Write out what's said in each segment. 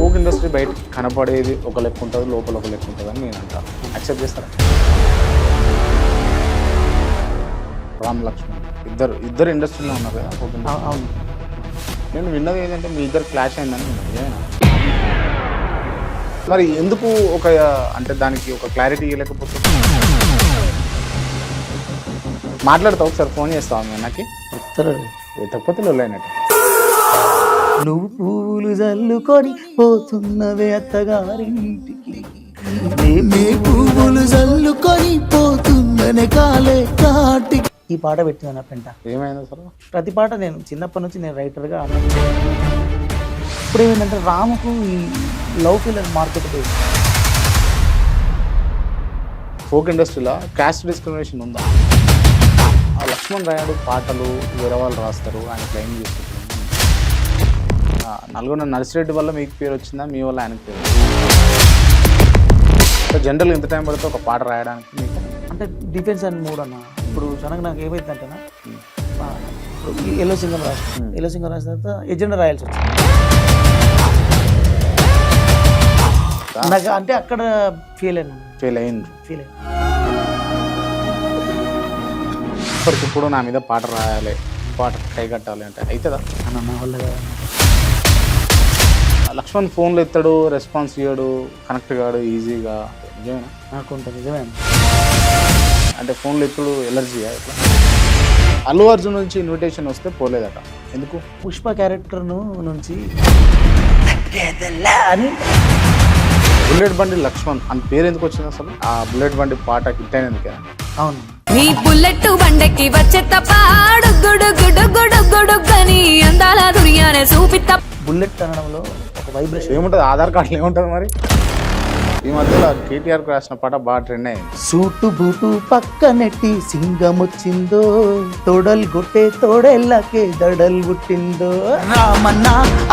Folk industry బయటకి కనపడేది ఒక లెక్క ఉంటుంది, లోపల ఒక లెక్క ఉంటుంది అని నేను అంటాను. యాక్సెప్ట్ చేస్తారా? రామ్ లక్ష్మణ్ ఇద్దరు ఇండస్ట్రీలో ఉన్నారు కదా ఫోక్ ఇండస్ట్రీ. అవును. నేను విన్నది ఏంటంటే మీ ఇద్దరు క్లాష్ అయిందని విన్నాను. మరి ఎందుకు అంటే దానికి ఒక క్లారిటీ ఇవ్వలేకపోతే మాట్లాడతావు, ఒకసారి ఫోన్ చేస్తావు నాకు ఎత్తకపోతే లొల్లైనట్టు. నువ్వు పూలు జల్లుకొని పోతున్నవే అత్తగారింటికి, నీ పువ్వులు జల్లుకొని పోతున్ననే కాలే కాటికి. ఈ పాట పెట్టింది నా పెంట. ఏమైంది అసలు? ప్రతి పాట నేను చిన్నప్పటి నుంచి నేను రైటర్గా ఇప్పుడు ఏమైందంటే రాముకు ఈ లవ్ ఫీలర్ మార్కెట్ పోయింది. ఫోక్ ఇండస్ట్రీలో క్యాస్ట్ డిస్క్రిమినేషన్ ఉందా? ఆ లక్ష్మణ్ రాయుడు పాటలు వేరే వాళ్ళు రాస్తారు, ఆయన క్లెయిమ్ చేసుకుంటున్నారు. నల్గొండ నర్సిరెడ్డి వల్ల మీకు పేరు వచ్చిందా, మీ వల్ల ఆయనకు పేరు? జనరల్ ఎంత టైం పడుతుంది ఒక పాట రాయడానికి మీకు? అంటే డిఫెన్స్ అని మూడు అన్న. ఇప్పుడు సడన్గా నాకు ఏమైందంటేనా, ఇప్పుడు ఎల్లో సింగం రాసిన తర్వాత ఎజెండా రాయాల్సి వచ్చింది నాకు. అంటే అక్కడ ఫీల్ అయింది. ఇప్పటికిప్పుడు నా మీద పాట రాయాలి, పాట కై కట్టాలి అంటే అవుతుందా అన్న? నా వల్ల లక్ష్మణ్ ఫోన్లు ఎత్తాడు, రెస్పాన్స్ ఇవ్వడు, కనెక్ట్ కాడు ఈజీగా. నిజమేనా? నాకు ఉంటుంది. నిజమే అంటే ఫోన్లు ఎత్తుడు ఎలర్జీయా ఇట్లా? అల్లు అర్జున్ నుంచి ఇన్విటేషన్ వస్తే పోలేదట, ఎందుకు? పుష్ప క్యారెక్టర్ను నుంచి అని బుల్లెట్ బండి లక్ష్మణ్ అని పేరు ఎందుకు వచ్చింది అసలు? ఆ బుల్లెట్ బండి పాట హిట్ అయినందుకే. అవును. నీ బుల్లెట్ బండకి వచ్చే తపాడు గుడుగుడుగుడుగుడుగని అందాల దుర్యానే చూపిత్త. బుల్లెట్ అనడంలో ఒక వైబ్రేషన్ ఏముంటుంది, ఆధార్ కార్డులో ఏముంటుంది మరి? ఈ మధ్యలో కేటీఆర్కి రాసిన పాట బాగా ట్రెండ్ అయింది. సూటు బూటు పక్క నెట్టి సింగం వచ్చిందో, తోడలు కొట్టే తోడెళ్ళకే దడలు పుట్టిందో, రామన్న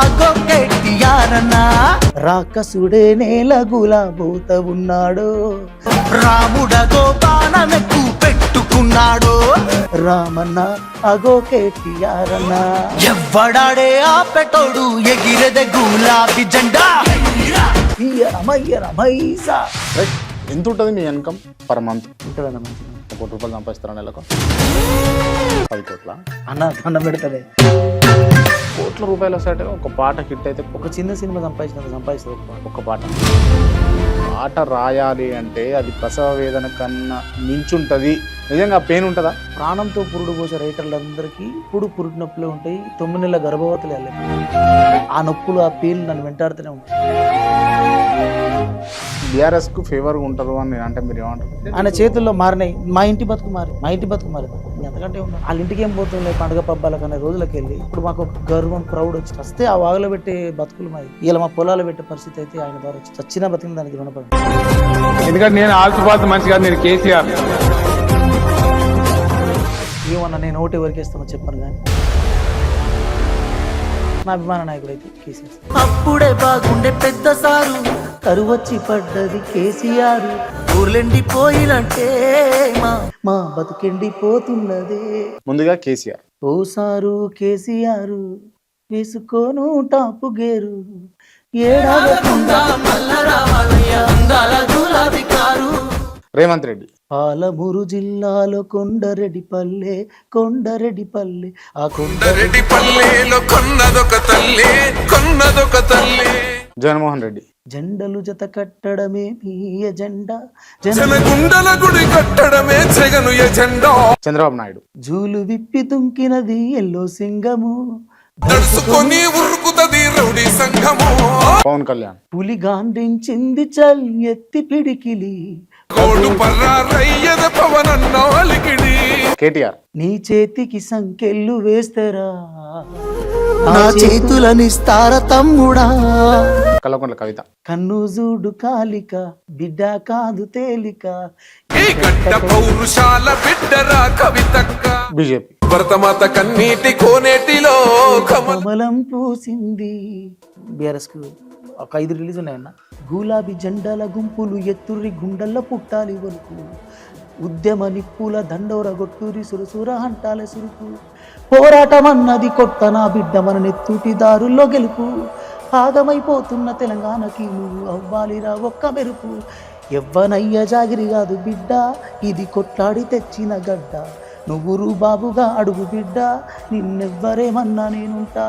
అగో కేటీఆరన్న రాకసుడే నేల గులాబోత ఉన్నాడు, రాముడగో బాణమెక్కు పెట్టుకున్నాడు, రామన్న అగో కేటీఆరన్న ఎవ్వడాడే ఆ పెట్టోడు ఎగిరెద గులాబీ జెండా. ఎంత ఉంటుంది మీ ఇన్కమ్ పర్ మంత్? ఉంటుందన్న మంచిగా. 1 కోటి రూపాయలు సంపాదిస్తారా నెలకు? 10 కోట్ల అన్న దండం పెడతలే. కోట్ల రూపాయలు వస్తాయంటే ఒక పాట హిట్ అయితే ఒక చిన్న సినిమా సంపాదిస్తుంది ఒక పాట. పాట రాయాలి అంటే అది ప్రసవ వేదన కన్నా మించుంటుంది. నిజంగా పెయిన్ ఉంటుందా? ప్రాణంతో పురుడు పోసే రైటర్లందరికీ ఇప్పుడు పురుడు నొప్పులే ఉంటాయి. 9 నెలల గర్భవతులు వెళ్ళాలి. ఆ నొప్పులు, ఆ పెయిన్ నన్ను వెంటాడుతూనే ఉంటాయి. బీఆర్ఎస్కు ఫేవర్గా ఉంటారు అని అంటే మీరు ఏమంటారు? ఆయన చేతుల్లో మారినాయి. మా ఇంటి బతుకు మారి ఎంతకంటే ఉన్నా వాళ్ళ ఇంటికి ఏం పోతుండే పండుగ పబ్బాలకు అనే రోజులకి వెళ్ళి ఇప్పుడు మాకు ఒక గర్వం, ప్రౌడ్ వచ్చి వస్తే ఆ వాగులో పెట్టే బతుకులు మాది. ఇలా మా పొలాలు పెట్టే పరిస్థితి అయితే ఆయన ద్వారా వచ్చి చచ్చినా బతికిన దానికి రుణపడి. ఎందుకంటే నేను ఆల్చిపాత మంచి కాదు, నేను కేసీఆర్. ఏమన్నా నేను ఓటు ఎవరికి ఇస్తానో చెప్పను కానీ నా అభిమాన నాయకుడు అయితే కేసీఆర్. అప్పుడే బాగుండే పెద్ద సారు కరువచ్చి పడ్డది కేసీఆర్. ఊర్లెండిపోయినట్టే మా బతుకెండిపోతున్నదే. ముందుగా కేసీఆర్. ఓ సారు కేసీఆర్ వేసుకోను టాపు గేరు, ఏడాదకుండా మల్ల రావాలయ్య అందాల గులాబీ కారు. రేవంత్ రెడ్డి. పాలమూరు జిల్లాలో కొండరెడ్డిపల్లె ఆ కొండరెడ్డిపల్లెలో కొన్నదొక తల్లి. జగన్మోహన్ రెడ్డి. జెండలు జత కట్టడమే మీ ఎజెండా, జనగుండల గుడి కట్టడమే జగను ఎజెండా. చంద్రబాబు నాయుడు. జూలు విప్పి తుంకినది ఎల్లో సింగము, నడుచుకొని ఉరుకుతది రౌడీ సంఘము. పవన్ కళ్యాణ్. పులి గాండ్రించింది చల్ ఎత్తి పిడికిలి, కోడు పర్రారయ్యద పవనన్నాలికిడి. కేటీఆర్. నీ చేతికి సంకెళ్ళు వేస్తరా, నా చేతులనిస్తార తమ్ముడా. కల్వకుంట్ల కవిత. కన్ను జూడు కాలిక బిడ్డ కాదు తేలిక, ఈ గడ్డ పౌరుషాల బిడ్డరా కవితక్క. బీజేపీ. భరతమాత కన్నీటి కోనేటిలో కమలం పూసింది. బీఆర్ఎస్ కు ఒక 5 రిలీజ్ ఉన్నాయన్న. గులాబీ జెండాల గుంపులు ఎత్తుర్రి గుండెల్ల పుట్టాలి వరకు, ఉద్యమ నిప్పుల దండోర గొట్టూరి సురసుర అంటాలే సురుకు, పోరాటం అన్నది కొట్టనా బిడ్డ మన నెత్తుటి దారుల్లో గెలుపు, భాగమైపోతున్న తెలంగాణకి నువ్వు అవ్వాలిరా ఒక్క మెరుపు. ఎవ్వనయ్య జాగిరి కాదు బిడ్డ, ఇది కొట్లాడి తెచ్చిన గడ్డ. నువ్వు రూబాబుగా అడుగు బిడ్డ, నిన్నెవ్వరేమన్నా నేనుంటా.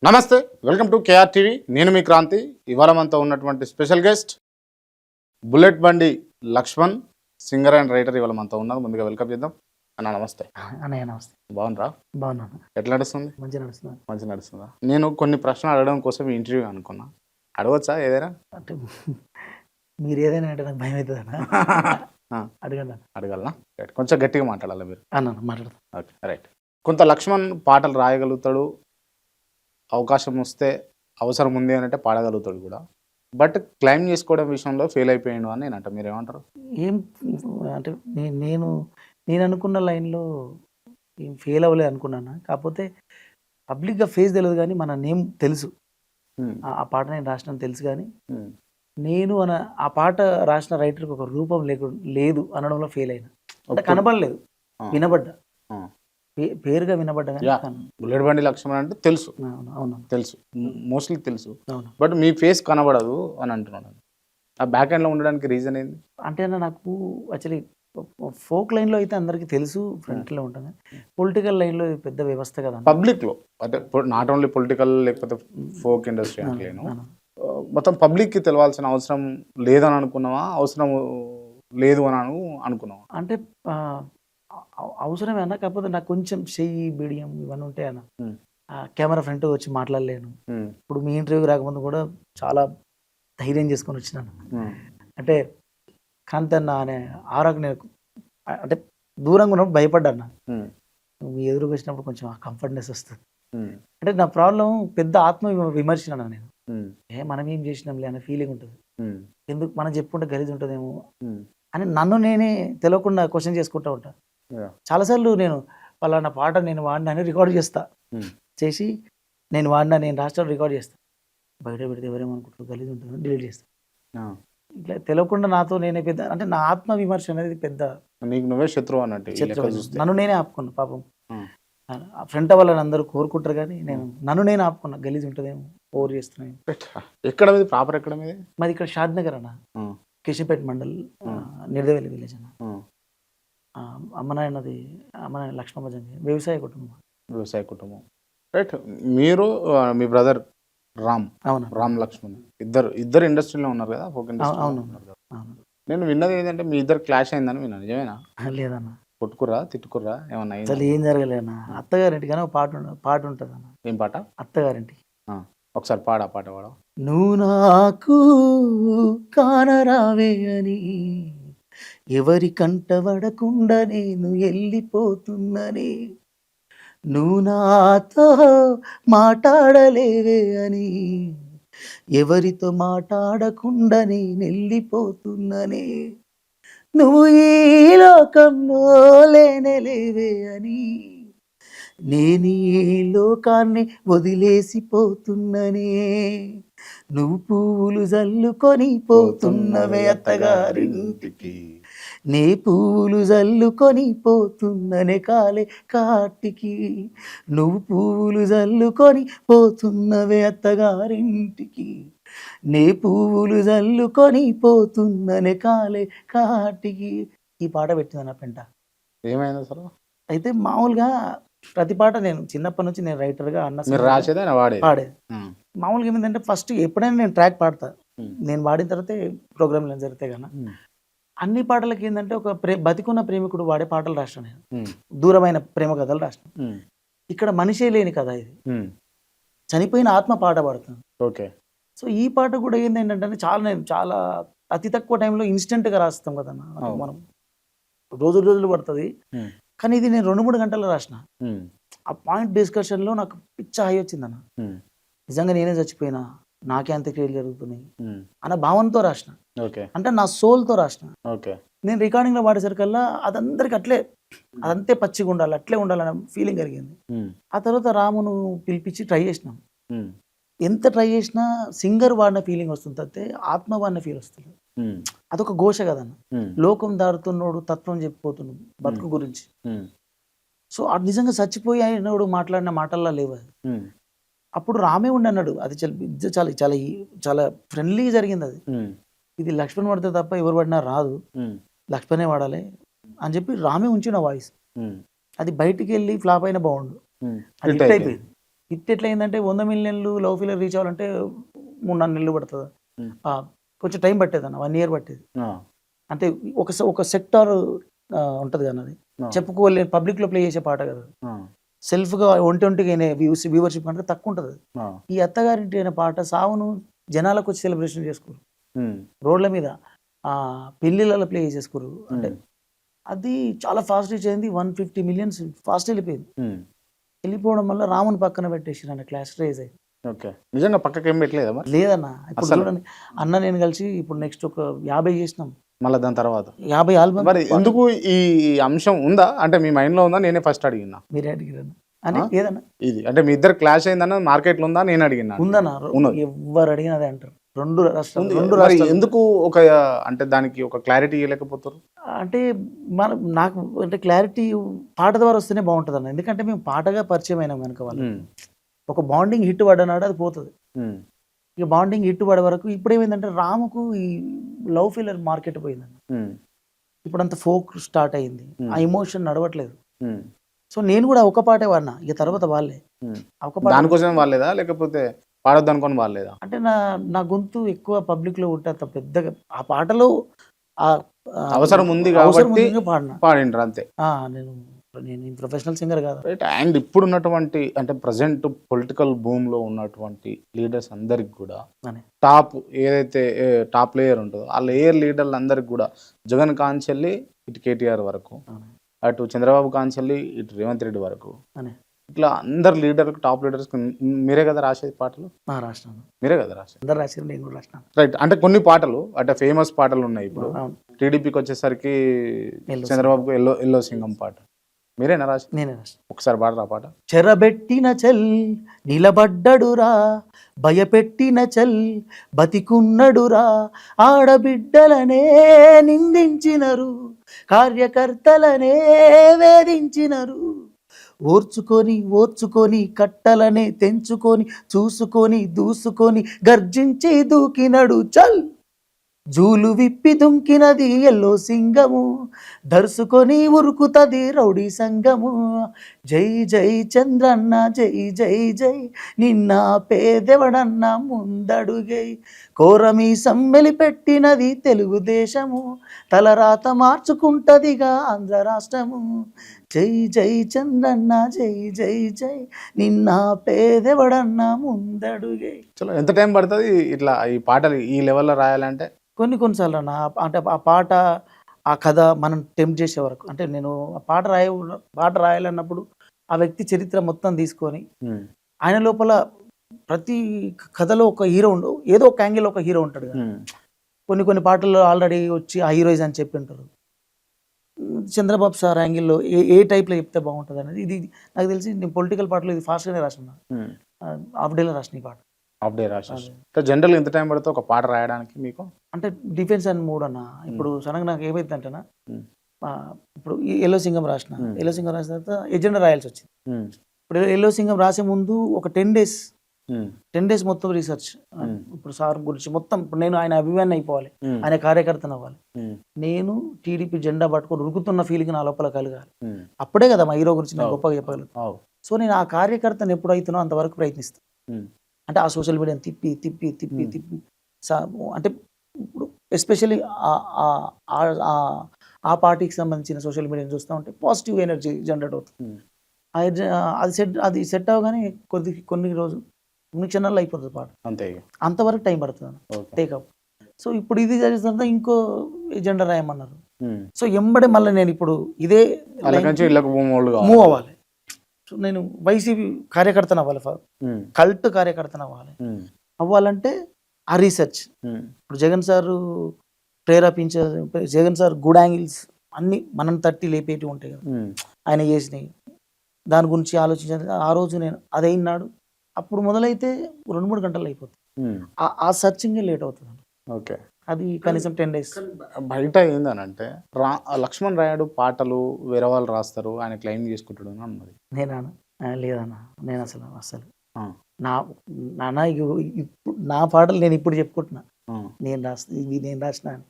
నమస్తే, వెల్కమ్ టు కేఆర్ టీవీ. నేను మీ క్రాంతి. ఇవాళ మనతో ఉన్నటువంటి స్పెషల్ గెస్ట్ బుల్లెట్ బండి లక్ష్మణ్, సింగర్ అండ్ రైటర్. ఇవాళ మనతో ఉన్నారు. ముందుగా వెల్కమ్ చేద్దాం. అన్న నమస్తే. అన్నయ్య నమస్తే. బాగున్నారా? బాగున్నాను. ఎట్లా నడుస్తుంది? మంచిగా నడుస్తున్నా. మంచిగా నడుస్తుందా? నేను కొన్ని ప్రశ్నలు అడగడం కోసం ఈ ఇంటర్వ్యూ అనుకున్నా. అడగవచ్చా ఏదైనా? అంటే మీరు ఏదైనా అంటే నాకు భయం అవుతుంది అన్న. అడగండి. అడగలనా? రైట్, కొంచెం గట్టిగా మాట్లాడాలి మీరు. అన్న మాట్లాడతాను. Okay right. కొంత లక్ష్మణ్ పాటలు రాయగలుగుతాడు, అవకాశం వస్తే అవసరం ఉంది అని అంటే పాడగలుగుతాడు కూడా. బట్ క్లైమ్ చేసుకోవడం విషయంలో ఫెయిల్ అయిపోయాడు అని నేను అంట. మీరు ఏమంటారు? ఏం అంటే నేను అనుకున్న లైన్లో ఏం ఫెయిల్ అవ్వలేదు అనుకున్నాను. కాకపోతే పబ్లిక్గా ఫేస్ తెలియదు, కానీ మన నేమ్ తెలుసు. ఆ పాట నేను రాసిన తెలుసు, కానీ నేను ఆ పాట రాసిన రైటర్కి ఒక రూపం లేదు అనడంలో ఫెయిల్ అయినా. అంటే కనబడలేదు, వినబడ్డా, పేరుగా వినబడ్డా. బుల్లెట్ బండి లక్ష్మణ్ అంటే తెలుసు, అవును తెలుసు, మోస్ట్లీ తెలుసు. బట్ మీ ఫేస్ కనబడదు అని అంటున్నాను. ఆ బ్యాక్ ఎండ్లో ఉండడానికి రీజన్ ఏంది? అంటే నాకు యాక్చువల్లీ ఫోక్ లైన్లో అయితే అందరికీ తెలుసు, ఫ్రంట్లో ఉంటుంది. పొలిటికల్ లైన్లో పెద్ద వ్యవస్థ కదా, పబ్లిక్లో. అంటే నాట్ ఓన్లీ పొలిటికల్, లేకపోతే ఫోక్ ఇండస్ట్రీ అంటలేను, మొత్తం పబ్లిక్కి తెలవాల్సిన అవసరం లేదని అనుకున్నావా, అవసరం లేదు అని అనుకున్నావా? అంటే అవసరమే అన్న. కాకపోతే నాకు కొంచెం చెయ్యి బిడియం ఇవన్నీ ఉంటాయి అన్న. కెమెరా ఫ్రంట్ వచ్చి మాట్లాడలేను. ఇప్పుడు మీ ఇంటర్వ్యూకి రాకముందు కూడా చాలా ధైర్యం చేసుకొని వచ్చినాను. అంటే కాంతన్న అనే ఆరాకు నేను అంటే దూరంగా ఉన్నప్పుడు భయపడ్డాను. మీ ఎదురుకు వచ్చినప్పుడు కొంచెం ఆ కంఫర్ట్నెస్ వస్తుంది. అంటే నా ప్రాబ్లం పెద్ద ఆత్మ విమర్శన నేను. మనం ఏం చేసినాంలే అనే ఫీలింగ్ ఉంటుంది. ఎందుకు మనం చెప్పుకుంటే గలీజ్ ఉంటుందేమో అని నన్ను నేనే తెలియకుండా క్వశ్చన్ చేసుకుంటూ ఉంటాను. చాలాసార్లు నేను పలానా పాట నేను వాడినా అని రికార్డ్ చేస్తా, చేసి నేను వాడినా, నేను రాష్ట్రాలు రికార్డ్ చేస్తా. బయట పెడితే ఎవరేమనుకుంటారు, గలీజ్ ఉంటుంది, డిలీట్ చేస్తా. ఇట్లా తెలియకుండా నాతో నేనే పెద్ద, అంటే నా ఆత్మ విమర్శ అనేది పెద్ద. నీకు నువ్వే శత్రువు అన్నట్టు. నన్ను నేనే ఆపుకున్నా. పాపం ఫ్రంట్ వాళ్ళని అందరూ కోరుకుంటారు, కానీ నేను నన్ను నేను ఆపుకున్నా. గలీజ్ ఉంటుందేమో, ఓవర్ చేస్తున్నాను. ఎక్కడ మీద ప్రాపర్ ఎక్కడ మీద? మాది ఇక్కడ షాద్ నగర్ అన్న, కేశంపేట మండల్, నిర్దవేలి విలేజ్ అన్న. అమ్మనాయనది అమ్మనాయన లక్ష్మమ్మ జంగి వ్యవసాయ కుటుంబం. రైట్. మీరు మీ బ్రదర్ రామ్, అవును, రామ్ లక్ష్మణ్, ఇద్దరు ఇండస్ట్రీలో ఉన్నారు కదా, ఫోక్ ఇండస్ట్రీ. అవును. నేను విన్నది ఏంటంటే మీ ఇద్దరు క్లాష్ అయిందని విన్నా, నిజమేనా? లేదన్న. కొట్టుకుర్రా, తిట్టుకుర్రా, ఏమన్నా? అసలు ఏం జరగలేదన్న. అత్తగారింటి కానీ ఒక పాట ఉంటుంది అన్న. ఏం పాట? అత్తగారింటి. ఒకసారి పాట వాడ. నువ్వు నాకు కానరావే అని ఎవరి కంటబడకుండా నేను వెళ్ళిపోతున్ననే, నువ్వు నాతో మాట్లాడలేవే అని ఎవరితో మాట్లాడకుండా నేను వెళ్ళిపోతున్ననే, నువ్వు ఈ లోకంలో లేనలేవే అని నేను ఈ లోకాన్ని వదిలేసిపోతున్ననే, నువ్వు పువ్వులు జల్లుకొని పోతున్నవే అత్తగారింటికి, నే పువ్వులు జల్లుకొని పోతున్ననే కాటికి, నువ్వు పువ్వులు జల్లుకొని పోతున్నవే అత్తగారింటికి, నే పువ్వులు జల్లుకొని పోతున్ననే కాటికి. ఈ పాట పెట్టింది నా పెంట. ఏమైంది అసలు? అయితే మామూలుగా ప్రతి పాట నేను చిన్నప్పటి నుంచి నేను రైటర్గా పాడేది. మామూలుగా ఏమైందంటే ఫస్ట్ ఎప్పుడైనా నేను ట్రాక్ పాడతా, నేను పాడిన తర్వాతే ప్రోగ్రాంలు జరిగితే కన్నా. అన్ని పాటలకి ఏంటంటే ఒక బతికున్న ప్రేమికుడు వాడే పాటలు రాసిన నేను, దూరమైన ప్రేమ కథలు రాసిన. ఇక్కడ మనిషే లేని కథ ఇది, చనిపోయిన ఆత్మ పాట పాడుతాను. ఓకే. సో ఈ పాట కూడా ఏంటంటే నేను చాలా అతి తక్కువ టైంలో ఇన్స్టెంట్గా రాస్తాం కదా మనం, రోజులు పడుతుంది. కానీ ఇది నేను 2-3 గంటల్లో రాసిన. ఆ పాయింట్ డిస్కషన్లో నాకు పిచ్చ హై వచ్చిందన్న. నిజంగా నేనే చచ్చిపోయినా, నాకే అంత్యక్రియలు జరుగుతున్నాయి అన్న భావనతో రాసిన. అంటే నా సోల్తో రాసిన. నేను రికార్డింగ్లో పాడేసరికల్లా అదందరికి అదంతే పచ్చిగా ఉండాలి, అట్లే ఉండాలన్న ఫీలింగ్ కలిగింది. ఆ తర్వాత రామును పిలిపించి ట్రై చేసినాం. ఎంత ట్రై చేసినా సింగర్ వాడిన ఫీలింగ్ వస్తుంది తప్పితే ఆత్మ వాడిన ఫీల్ వస్తుంది. అదొక ఘోష కదన్న. లోకం దాడుతున్నాడు, తత్వం చెప్పిపోతున్నాడు బతుకు గురించి. సో అది నిజంగా చచ్చిపోయి అయినప్పుడు మాట్లాడిన మాటల్లో లేవు అది. ఉమ్, అప్పుడు రామే ఉండి అన్నాడు, అది చాలా చాలా చాలా ఫ్రెండ్లీ జరిగింది అది. ఉమ్, ఇది లక్ష్మణ్ పడితే తప్ప ఎవరు పడినా రాదు, ఉమ్, లక్ష్మణే వాడాలి అని చెప్పి రామే ఉంచిన వాయిస్. ఉమ్, అది బయటికి వెళ్ళి ఫ్లాప్ అయినా బాగుండు. ఉమ్. అది Hit హిట్ అయిపోయింది. అయిపోయింది. హిట్ ఎట్లా అయిందంటే 100 మిలియన్లు లవ్ ఫీలర్ రీచ్ అవ్వాలంటే 3-4 నెలలు పడుతుంది. ఉమ్. కొంచెం టైం పట్టేది అన్న, 1 year పట్టేది. ఆ, అంటే ఒక సెక్టార్ ఉంటుంది కదా అది, ఆ, చెప్పుకోలే పబ్లిక్లో ప్లే చేసే పాట కదా, ఆ, సెల్ఫ్గా ఒంటిగా వ్యూవర్షిప్ అంటే తక్కువ ఉంటుంది అది. ఆ, ఈ అత్తగారింటి అనే పాట సావును జనాలకు వచ్చి సెలబ్రేషన్ చేసుకోరు, ఉమ్, రోడ్ల మీద పెళ్ళిళ్ళలో ప్లే చేసేసుకోరు. అంటే ఉమ్, అది చాలా ఫాస్ట్ రీచ్ అయింది, 150 millions ఫాస్ట్ వెళ్ళిపోయింది. ఉమ్. వెళ్ళిపోవడం వల్ల రాముని పక్కన పెట్టేసి నన్ను క్లాస్ రేజ్ అయింది. ఓకే, నిజంగా పక్కకి ఏం పెట్టలేదా మరి లేదన్న, ఇప్పుడు అసలు? చూడండి అన్న నేను కలిసి ఇప్పుడు నెక్స్ట్ ఒక 50 చేసినాం, మళ్ళీ దాని తర్వాత 50 ఆల్బమ్. మరి ఎందుకు ఈ అంశం ఉందా అంటే మీ మైండ్ లో ఉందా? నేనే ఫస్ట్ అడిగినా మీరే అడిగారు అని ఏదన్నా ఇది అంటే మీ ఇద్దరు క్లాష్ అయిందన్న మార్కెట్ లో ఉందా నేను అడిగినా. ఉందన్న, ఉన్నది. ఎవరు అడిగినా అదే అంటారు. రెండు ఉంది. రాష్ట్రాలు మరి ఎందుకు ఒక అంటే దానికి ఒక క్లారిటీ ఇవ్వలేకపోతారు? అంటే నాకు అంటే క్లారిటీ పాట ద్వారా వస్తేనే బాగుంటుంది అన్న, ఎందుకంటే మేము పాటగా పరిచయం అయినాం కనుక వాళ్ళు. ఉమ్, ఒక బాండింగ్ హిట్ పడ్డనాడు అది పోతుంది. ఉమ్, ఇక బాండింగ్ హిట్ పడే వరకు ఇప్పుడు ఏమైందంటే రాముకు ఈ లవ్ ఫీలర్ మార్కెట్ పోయిందండి. ఉమ్, ఇప్పుడు అంత ఫోక్ స్టార్ట్ అయింది, ఆ ఎమోషన్ నడవట్లేదు. ఉమ్, సో నేను కూడా ఒక పాటే వాడినా, ఇక తర్వాత వాళ్ళే ఉమ్. ఆ ఒక పాట. దానికోసం వాళ్ళేదా లేకపోతే పాడొద్దు అనుకొని వాళ్ళేదా? అంటే నా గొంతు ఎక్కువ పబ్లిక్ లో ఉంటే అంత పెద్దగా ఆ పాటలో ఆ అవసరం ఉంది అవసరం కాబట్టి ఉంది పాడినా. పాడిండ్రు అంతే. నేను ప్రొఫెషనల్ సింగర్ కాదు. రైట్. అండ్ ఇప్పుడు ఉన్నటువంటి అంటే ప్రజెంట్ పొలిటికల్ భూమ్ లో ఉన్నటువంటి లీడర్స్ అందరికి కూడా అని. టాప్ ఏదైతే టాప్ లేయర్ ఉంటుందో ఆ లేయర్ లీడర్లు అందరికి కూడా జగన్ కాంచెల్లి ఇటు కేటీఆర్ వరకు, అవును. అటు చంద్రబాబు కాంచెల్లి ఇటు రేవంత్ రెడ్డి వరకు, అని ఇట్లా అందరు లీడర్లకు టాప్ లీడర్స్ మీరే కదా రాసేది పాటలు? రాసినాను, మీరే కదా రాసేది. అందరు రాశారు, నేను కూడా రాసినాను. రైట్. అంటే కొన్ని పాటలు అంటే ఫేమస్ పాటలు ఉన్నాయి. ఇప్పుడు అవును. టీడీపీకి వచ్చేసరికి ఎల్లో చంద్రబాబుకు ఎల్లో సింగం పాట మీరేనా రాసి? నేనే రాసిన. ఒకసారి పాడరా పాట. చెరబెట్టిన చల్ నిలబడ్డడురా, భయపెట్టిన చల్ బతికున్నడురా, ఆడబిడ్డలనే నిందించినరు, కార్యకర్తలనే వేధించినరు, ఓర్చుకొని కట్టలనే తెంచుకొని చూసుకొని దూసుకొని గర్జించి దూకినడు చల్, జూలు విప్పి దుంకినది ఎల్లో సింగము, దర్సుకొని ఉరుకుతది రౌడీ సంగము, జై జై చంద్రన్న జై జై జై, నిన్న పేదెవడన్న ముందడుగై, కోరమి సమ్మెలి పెట్టినది తెలుగుదేశము, తలరాత మార్చుకుంటదిగా ఆంధ్ర రాష్ట్రము, జై జై చంద్రన్న జై జై జై, నిన్న పేదెవడన్న ముందడుగై. చలో, ఎంత టైం పడుతుంది ఇట్లా ఈ పాటలు ఈ లెవెల్లో రాయాలంటే? కొన్నిసార్లు అన్న అంటే ఆ పాట ఆ కథ మనం టెంప్ట్ చేసే వరకు, అంటే నేను ఆ పాట రాయాలన్నప్పుడు ఆ వ్యక్తి చరిత్ర మొత్తం తీసుకొని ఆయన లోపల ప్రతి కథలో ఒక హీరో ఏదో ఒక యాంగిల్లో ఒక హీరో ఉంటాడు కదా. కొన్ని పాటల్లో ఆల్రెడీ వచ్చి ఆ హీరోయిజ్ అని చెప్పి ఉంటారు. చంద్రబాబు సార్ యాంగిల్లో ఏ టైప్లో చెప్తే బాగుంటుంది అనేది ఇది నాకు తెలిసి నేను పొలిటికల్ పాటలో ఇది ఫాస్ట్గానే రాసిన, హాఫ్ డేలో రాసిన ఈ పాట. హాఫ్ డే రాసేసి జనరల్ ఎంత టైం పడుతుంది ఒక పాట రాయడానికి మీకు? అంటే డిఫెన్స్ అండ్ మూడ్ అన్న. ఇప్పుడు సడన్గా నాకు ఏమైంది అంటేనా, ఇప్పుడు ఈ ఎల్లో సింగం రాసిన, ఎల్లో సింగం రాసిన తర్వాత ఎజెండా రాయాల్సి వచ్చింది. ఇప్పుడు ఎల్లో సింగం రాసే ముందు ఒక 10 days మొత్తం రీసెర్చ్. ఇప్పుడు సార్ గురించి మొత్తం, ఇప్పుడు నేను ఆయన అభిమాని అయిపోవాలి, ఆయన కార్యకర్తను అవ్వాలి, నేను టీడీపీ జెండా పట్టుకొని ఉరుకుతున్న ఫీలింగ్ నా లోపల కలగాలి, అప్పుడే కదా మా హీరో గురించి నేను గొప్పగా చెప్పగలుగుతాను. సో నేను ఆ కార్యకర్తను ఎప్పుడు అవుతున్నా అంతవరకు ప్రయత్నిస్తాను. అంటే ఆ సోషల్ మీడియాని తిప్పి తిప్పి తిప్పి తిప్పి అంటే ఇప్పుడు ఎస్పెషల్లీ ఆ పార్టీకి సంబంధించిన సోషల్ మీడియాని చూస్తూ ఉంటే పాజిటివ్ ఎనర్జీ జనరేట్ అవుతుంది. అది సెట్ అవ్వగానే కొన్ని క్షణాల్లో అయిపోతుంది పాట, అంతే. అంతవరకు టైం పడుతుంది టేకప్. సో ఇప్పుడు ఇది జరిగిన తర్వాత ఇంకో ఎజెండా రాయమన్నారు. సో ఎంబడే మళ్ళీ నేను ఇప్పుడు ఇదే మూవ్ అవ్వాలి. సో నేను వైసీపీ కార్యకర్తను అవ్వాలి, కల్ట్ కార్యకర్తను అవ్వాలంటే ఆ రీసెర్చ్. ఇప్పుడు జగన్ సార్ ప్రేరేపించే, జగన్ సార్ గుడ్ యాంగిల్స్ అన్ని మనం తట్టి లేపేటివి ఉంటాయి కదా ఆయన చేసినాయి, దాని గురించి ఆలోచించాలి. ఆ రోజు నేను అదైనాడు అప్పుడు మొదలైతే 2-3 గంటలు అయిపోతుంది. ఆ సర్చింగే లేట్ అవుతుంది. ఓకే. అది కనీసం 10 days. బయట ఏందనంటే లక్ష్మణ్ రాయుడు పాటలు వేరే వాళ్ళు రాస్తారు, ఆయన క్లెయిమ్ చేసుకుంటాడు అని అన్నది. నేనా లేదన్నా, నేను అసలు ఆ, నా నాన్న ఇప్పుడు నా పాటలు నేను ఇప్పుడు చెప్పుకుంటున్నా, ఆ. ఇవి నేను రాసిన అని.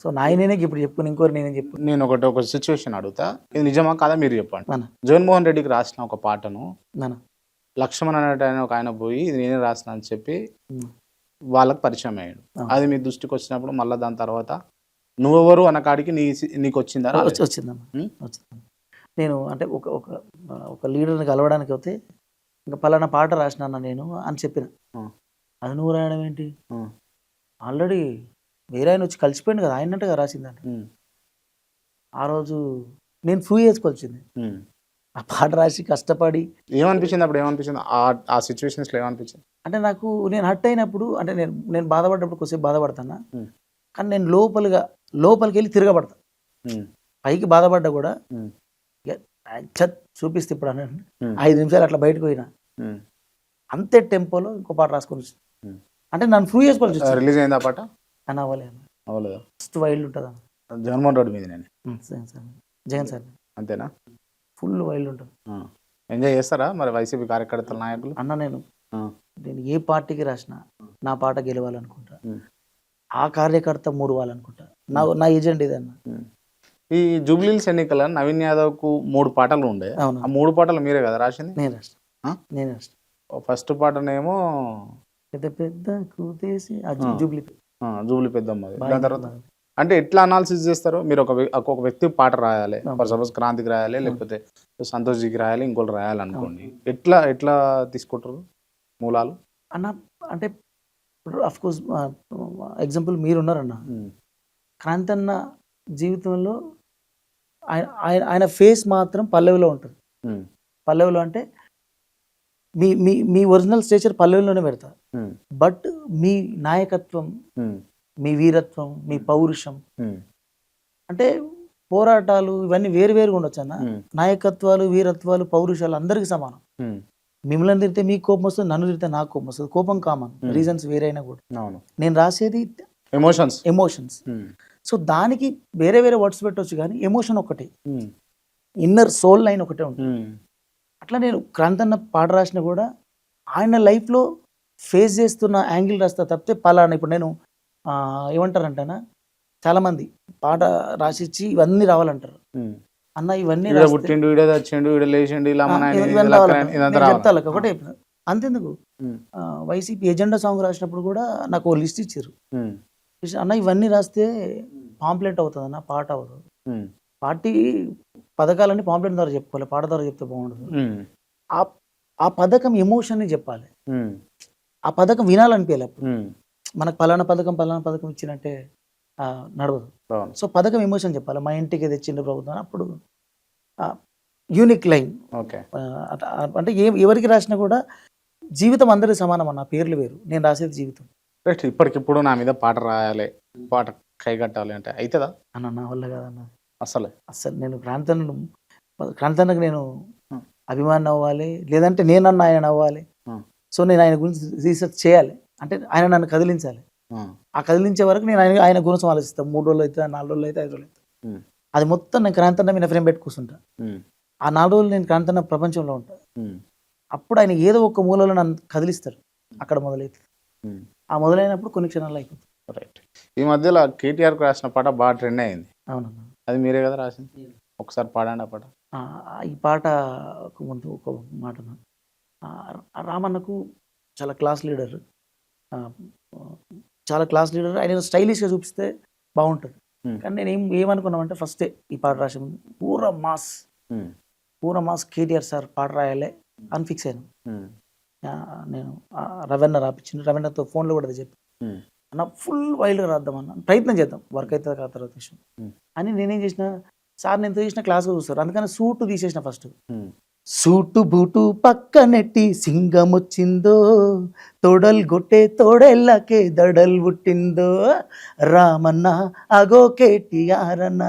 సో నేనే ఇప్పుడు చెప్పుకుని ఇంకోరు నేనే చెప్పు. నేను ఒక సిచ్యువేషన్ అడుగుతా, ఇది నిజమా కాదా మీరు చెప్పండి. మన జగన్మోహన్ రెడ్డికి రాసిన ఒక పాటను మన లక్ష్మణ్ అనేట ఒక ఆయన పోయి ఇది నేనే రాసిన అని చెప్పి ఉమ్. వాళ్ళకి పరిచయం అయ్యాడు. ఆ. అది మీ దృష్టికి వచ్చినప్పుడు మళ్ళీ దాని తర్వాత నువ్వెవరు అన్న కాడికి నీకు వచ్చిందా? వచ్చిందమ్మా, వచ్చిందమ్మా. నేను అంటే ఒక లీడర్ని కలవడానికి అయితే ఇంకా పలానా పాట రాసినా నేను అని చెప్పిన. ఆ. అది నువ్వు రాయడం ఏంటి, ఆ. ఆల్రెడీ వేరే ఆయన వచ్చి కలిసిపోయింది కదా, ఆయనంటగా రాసిందంటే. ఉమ్, ఆ రోజు నేను ప్రూవ్ చేసుకోవాల్సింది. ఉమ్. ఆ పాట రాసి కష్టపడి ఏమనిపించింది అప్పుడు? ఏమనిపించింది ఆ సిచ్యువేషన్స్లో ఏమనిపించింది? అంటే నాకు నేను హర్ట్ అయినప్పుడు అంటే నేను బాధపడ్డప్పుడు కొద్దిసేపు బాధపడతాను, ఉమ్. కానీ నేను లోపలికి వెళ్ళి తిరగబడతా. ఉమ్, పైకి బాధపడ్డా కూడా ఉమ్, చూపిస్తే ఇప్పుడు అనండి ఉమ్, 5 నిమిషాలు అట్లా బయటకు పోయినా ఉమ్. అంతే టెంపోలో ఇంకో పాట రాసుకొని వచ్చింది. ఉమ్. అంటే నన్ను ప్రూవ్ చేసుకోవాల్సి వచ్చింది. రిలీజ్ అయింది ఆ పాట? అని అవ్వలేదు, అవ్వలేదు. ఫస్ట్ వైల్డ్ ఉంటుందా జగన్మోహన్ రెడ్డి మీద నేను సార్, జగన్ సార్ అంతేనా? ఫుల్ వైల్డ్ ఉంటుంది. ఎంజాయ్ చేస్తారా మరి వైసీపీ కార్యకర్తల నాయకులు? అన్న నేను ఆ. ఏ పార్టీకి రాసినా నా పాట గెలవాలనుకుంటా, ఉమ్. ఆ కార్యకర్త మూడవాలనుకుంటా. నా ఏజెంట్ ఇదన్న. ఈ జూబ్లీహిల్స్ ఎన్నికల నవీన్ యాదవ్కు 3 పాటలు ఉండే. అవును. ఆ 3 పాటలు మీరే కదా రాసింది? నేను రాసిన ఆ? నేను రాసిన ఫస్ట్ పాటనేమో పెద్ద కూతేసి జూబ్లీ జూబ్లీ పెద్దమ్మది. దాని తర్వాత అంటే ఎట్లా అనాలిసిస్ చేస్తారు మీరు? ఒక వ్యక్తి పాట రాయాలి, ఫర్ సపోజ్ క్రాంతికి రాయాలి, లేకపోతే సంతోష్జీకి రాయాలి, ఇంకోటి రాయాలి అనుకోండి, ఎట్లా తీసుకుంటారు మూలాలు? అన్న అంటే అఫ్ కోర్స్ ఎగ్జాంపుల్ మీరున్నారన్న, క్రాంతన్న జీవితంలో ఆయన ఫేస్ మాత్రం పల్లవిలో ఉంటుంది. పల్లవిలో అంటే మీ ఒరిజినల్ స్టేచర్ పల్లవిలోనే పెడతా, బట్ మీ నాయకత్వం, మీ వీరత్వం, మీ పౌరుషం అంటే పోరాటాలు ఇవన్నీ వేరువేరుగా ఉండొచ్చు అన్న. నాయకత్వాలు, వీరత్వాలు, పౌరుషాలు అందరికీ సమానం. మిమ్మల్ని తిరిగితే మీకు కోపం వస్తుంది, నన్ను తిరిగితే నాకు కోపం వస్తుంది. కోపం కామన్, రీజన్స్ వేరైనా కూడా. నేను రాసేది ఎమోషన్స్. సో దానికి వేరే వేరే వర్డ్స్ పెట్టవచ్చు, కానీ ఎమోషన్ ఒకటే, ఇన్నర్ సోల్ లైన్ ఒకటే ఉంటుంది. అట్లా నేను క్రాంతన్న పాట రాసిన కూడా ఆయన లైఫ్లో ఫేస్ చేస్తున్న యాంగిల్ రాస్తా తప్పితే పలానా ఇప్పుడు నేను ఏమంటారంటనా, చాలామంది పాట రాసిచ్చి ఇవన్నీ రావాలంటారు. అన్న ఇవన్నీ చెప్తా ఒకటే. అంతెందుకు వైసీపీ ఎజెండా సాంగ్ రాసినప్పుడు కూడా నాకు ఓ లిస్ట్ ఇచ్చారు. అన్న ఇవన్నీ రాస్తే పాంప్లెట్ అవుతుంది అన్న, పాట అవుతుంది. పార్టీ పథకాలన్నీ పాంప్లెట్ ద్వారా చెప్పుకోవాలి, పాట ద్వారా చెప్తే బాగుండదు. ఆ పథకం ఎమోషన్ని చెప్పాలి, ఆ పథకం వినాలనిపించాలి. అప్పుడు మనకు పలానా పథకం ఇచ్చినట్టే నడవదు. సో పథకం ఎమోషన్ చెప్పాలి. మా ఇంటికి తెచ్చిండు ప్రభుత్వం అప్పుడు యూనిక్ లైన్. అంటే ఎవరికి రాసినా కూడా జీవితం అందరికీ సమానం అన్న, పేర్లు వేరు, నేను రాసేది జీవితం. ఇప్పటికిప్పుడు నా మీద పాట రాయాలి, పాట కైగట్టాలి అంటే అవుతుందా అన్న? నా వల్ల కాదన్న, అసలు నేను క్రాంతన్నకు నేను అభిమానం అవ్వాలి, లేదంటే నేనన్నా ఆయన అవ్వాలి. సో నేను ఆయన గురించి రీసెర్చ్ చేయాలి, అంటే ఆయన నన్ను కదిలించాలి. ఆ కదిలించే వరకు నేను ఆయన గురించి ఆలోచిస్తాను. 3 రోజులు అయితే, 4 రోజులు అయితే, 5 రోజులు అయితే, అది మొత్తం నేను క్రాంతన్న మీద ఫ్రేమ్ పెట్టి కూర్చుంటా. ఆ 4 రోజులు నేను క్రాంతన్న ప్రపంచంలో ఉంటా. అప్పుడు ఆయన ఏదో ఒక మూలలో నన్ను కదిలిస్తారు, అక్కడ మొదలవుతుంది. ఆ మొదలైనప్పుడు కొన్ని క్షణాలు అయిపోతుంది. రైట్. ఈ మధ్యలో కేటీఆర్కి రాసిన పాట బాగా ట్రెండ్ అయింది. అవునన్నా, అది మీరే కదా రాసింది? ఒకసారి పాడండి ఆ పాట. ఈ పాట ముందు ఒక మాట, రామన్నకు చాలా క్లాస్ లీడర్, ఆయన స్టైలిష్గా చూపిస్తే బాగుంటుంది. కానీ నేను ఏమనుకున్నామంటే ఫస్టే ఈ పాట రాసే ముందు పూర మాస్ కేటీఆర్ సార్ పాట రాయాలి అని ఫిక్స్ అయ్యాను. నేను రవీణ రాపించింది, రవీణతో ఫోన్లో కూడా చెప్పి అన్న ఫుల్ వైల్డ్గా రాద్దామన్న, ప్రయత్నం చేద్దాం, వర్క్ అవుతుంది కదా తర్వాత విషయం అని. నేనేం చేసిన, సార్ నేను ఎంత చేసిన క్లాస్గా చూస్తారు, అందుకని సూట్ తీసేసిన. ఫస్ట్ సూటు బూటు పక్క నెట్టి సింగం వచ్చిందో, తోడల్ గొట్టే తోడెళ్ళకే దడల్ పుట్టిందో, రామన్న అగో కేటీఆర్ అన్న,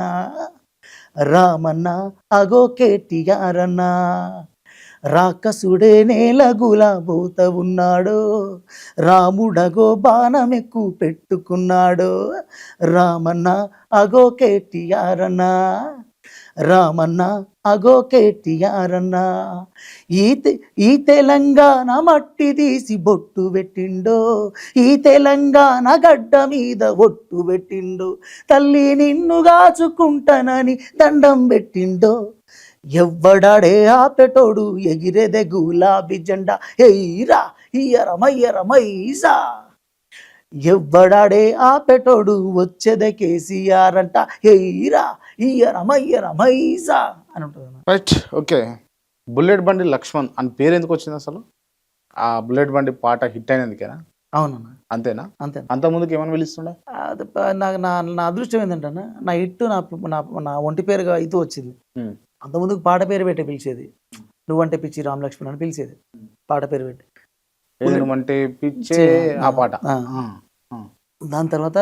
రామన్న అగో కేటీఆర్ అన్న, రాకసుడే నేల గులాబోత ఉన్నాడో, రాముడగో బాణమెక్కు పెట్టుకున్నాడో, రామన్న అగో కేటీఆర్ అన్నా, రామన్న అగో కేటీఆర్ అన్నా, ఈ తెలంగాణ మట్టి తీసి బొట్టు పెట్టిండో, ఈ తెలంగాణ గడ్డ మీద ఒట్టు పెట్టిండో, తల్లి నిన్ను గాచుకుంటానని దండం పెట్టిండో, ఎవ్వడాడే ఆపెటోడు ఎగిరేదే గులాబీ జెండా, ఎయ్యిరా ఇయ్యరమయ్యరమైసా, ఎవ్వడాడే ఆపెటోడు వచ్చేదే కేసీఆర్ అంట, ఎయ్యిరా ఇయ్యరమయ్యరమైసా అని ఉంటుంది. Right, okay. బుల్లెట్ బండి లక్ష్మణ్ అని పేరు ఎందుకు వచ్చింది అసలు? ఆ బుల్లెట్ బండి పాట హిట్ అయినందుకేనా? అవునన్నా, అంతేనా? అంతే. అంత ముందుకు ఏమని పిలుస్తుండే? అది నాకు నా అదృష్టం ఏంటంటే నా ఇట్టు నా ఒంటి పేరుగా ఇటు వచ్చింది. అంతకుముందుకు పాట పేరు పెట్టి పిలిచేది, నువ్వంటే పిచ్చి రామ్ లక్ష్మణ్ అని పిలిచేది, పాట పేరు పెట్టి. అంటే పిచ్చే ఆ పాట. దాని తర్వాత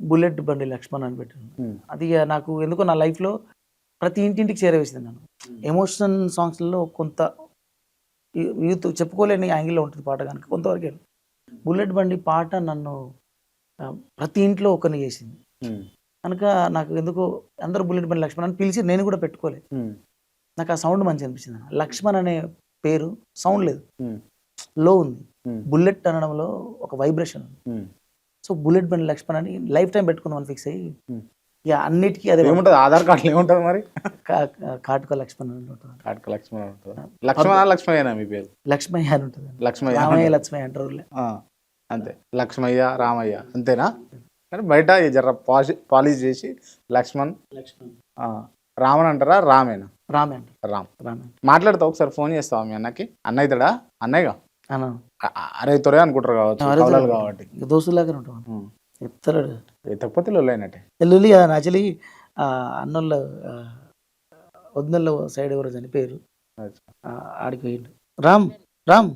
బుల్లెట్ బండి లక్ష్మణ్ అని పెట్టాను. అది నాకు ఎందుకో నా లైఫ్లో ప్రతి ఇంటింటికి చేరవేసింది. నన్ను ఎమోషనల్ సాంగ్స్లలో కొంత యూత్ చెప్పుకోలేని యాంగిల్లో ఉంటుంది పాట కనుక కొంతవరకు. బుల్లెట్ బండి పాట నన్ను ప్రతి ఇంట్లో ఒకరిని చేసింది కనుక నాకు ఎందుకో అందరూ బుల్లెట్ బండి లక్ష్మణ్ అని పిలిచి నేను కూడా పెట్టుకోలేదు. నాకు ఆ సౌండ్ మంచి అనిపించింది. లక్ష్మణ్ అనే పేరు సౌండ్ లేదు, లో ఉంది. బుల్లెట్ అనడంలో ఒక వైబ్రేషన్ ఉంది. సో బుల్లెట్ బండి లక్ష్మణ్ అని లైఫ్ టైం పెట్టుకుందామని ఫిక్స్ అయ్యి ఇక అన్నిటికీ అదే ఏముంటుంది. ఆధార్ కార్డులో ఏముంటుంది మరి? కాటుక లక్ష్మణ్ అని ఉంటుంది. కాటుక లక్ష్మణ్ ఉంటుంది. లక్ష్మయ్యనా మీ పేరు? లక్ష్మయ్య అని ఉంటుంది. లక్ష్మయ్య, రామయ్య లక్ష్మయ్య అంటారు. అంతే, లక్ష్మయ్య రామయ్య అంతేనా? కానీ బయట జర పాలిష్ చేసి లక్ష్మణ్ రామన్ అంటారా? రామేనా? రామే అంట. రామ్ మాట్లాడతావు ఒకసారి, ఫోన్ చేస్తావా మీ అన్నకి? అన్న అవుతాడా? అన్నయ్యగా అరే త్వరగా అనుకుంటారు కావచ్చు కాబట్టి దోస్తులాగానే ఉంటాం. చెప్తారు ఎత్తకపోతే లొల్లైనట్టే. ఎల్లుల్లి యాక్చువల్లీ అన్నోళ్ళ వదినోళ్ళ సైడ్ ఎవరో చనిపోయారు, ఆడికి పోయిండు. రామ్ రామ్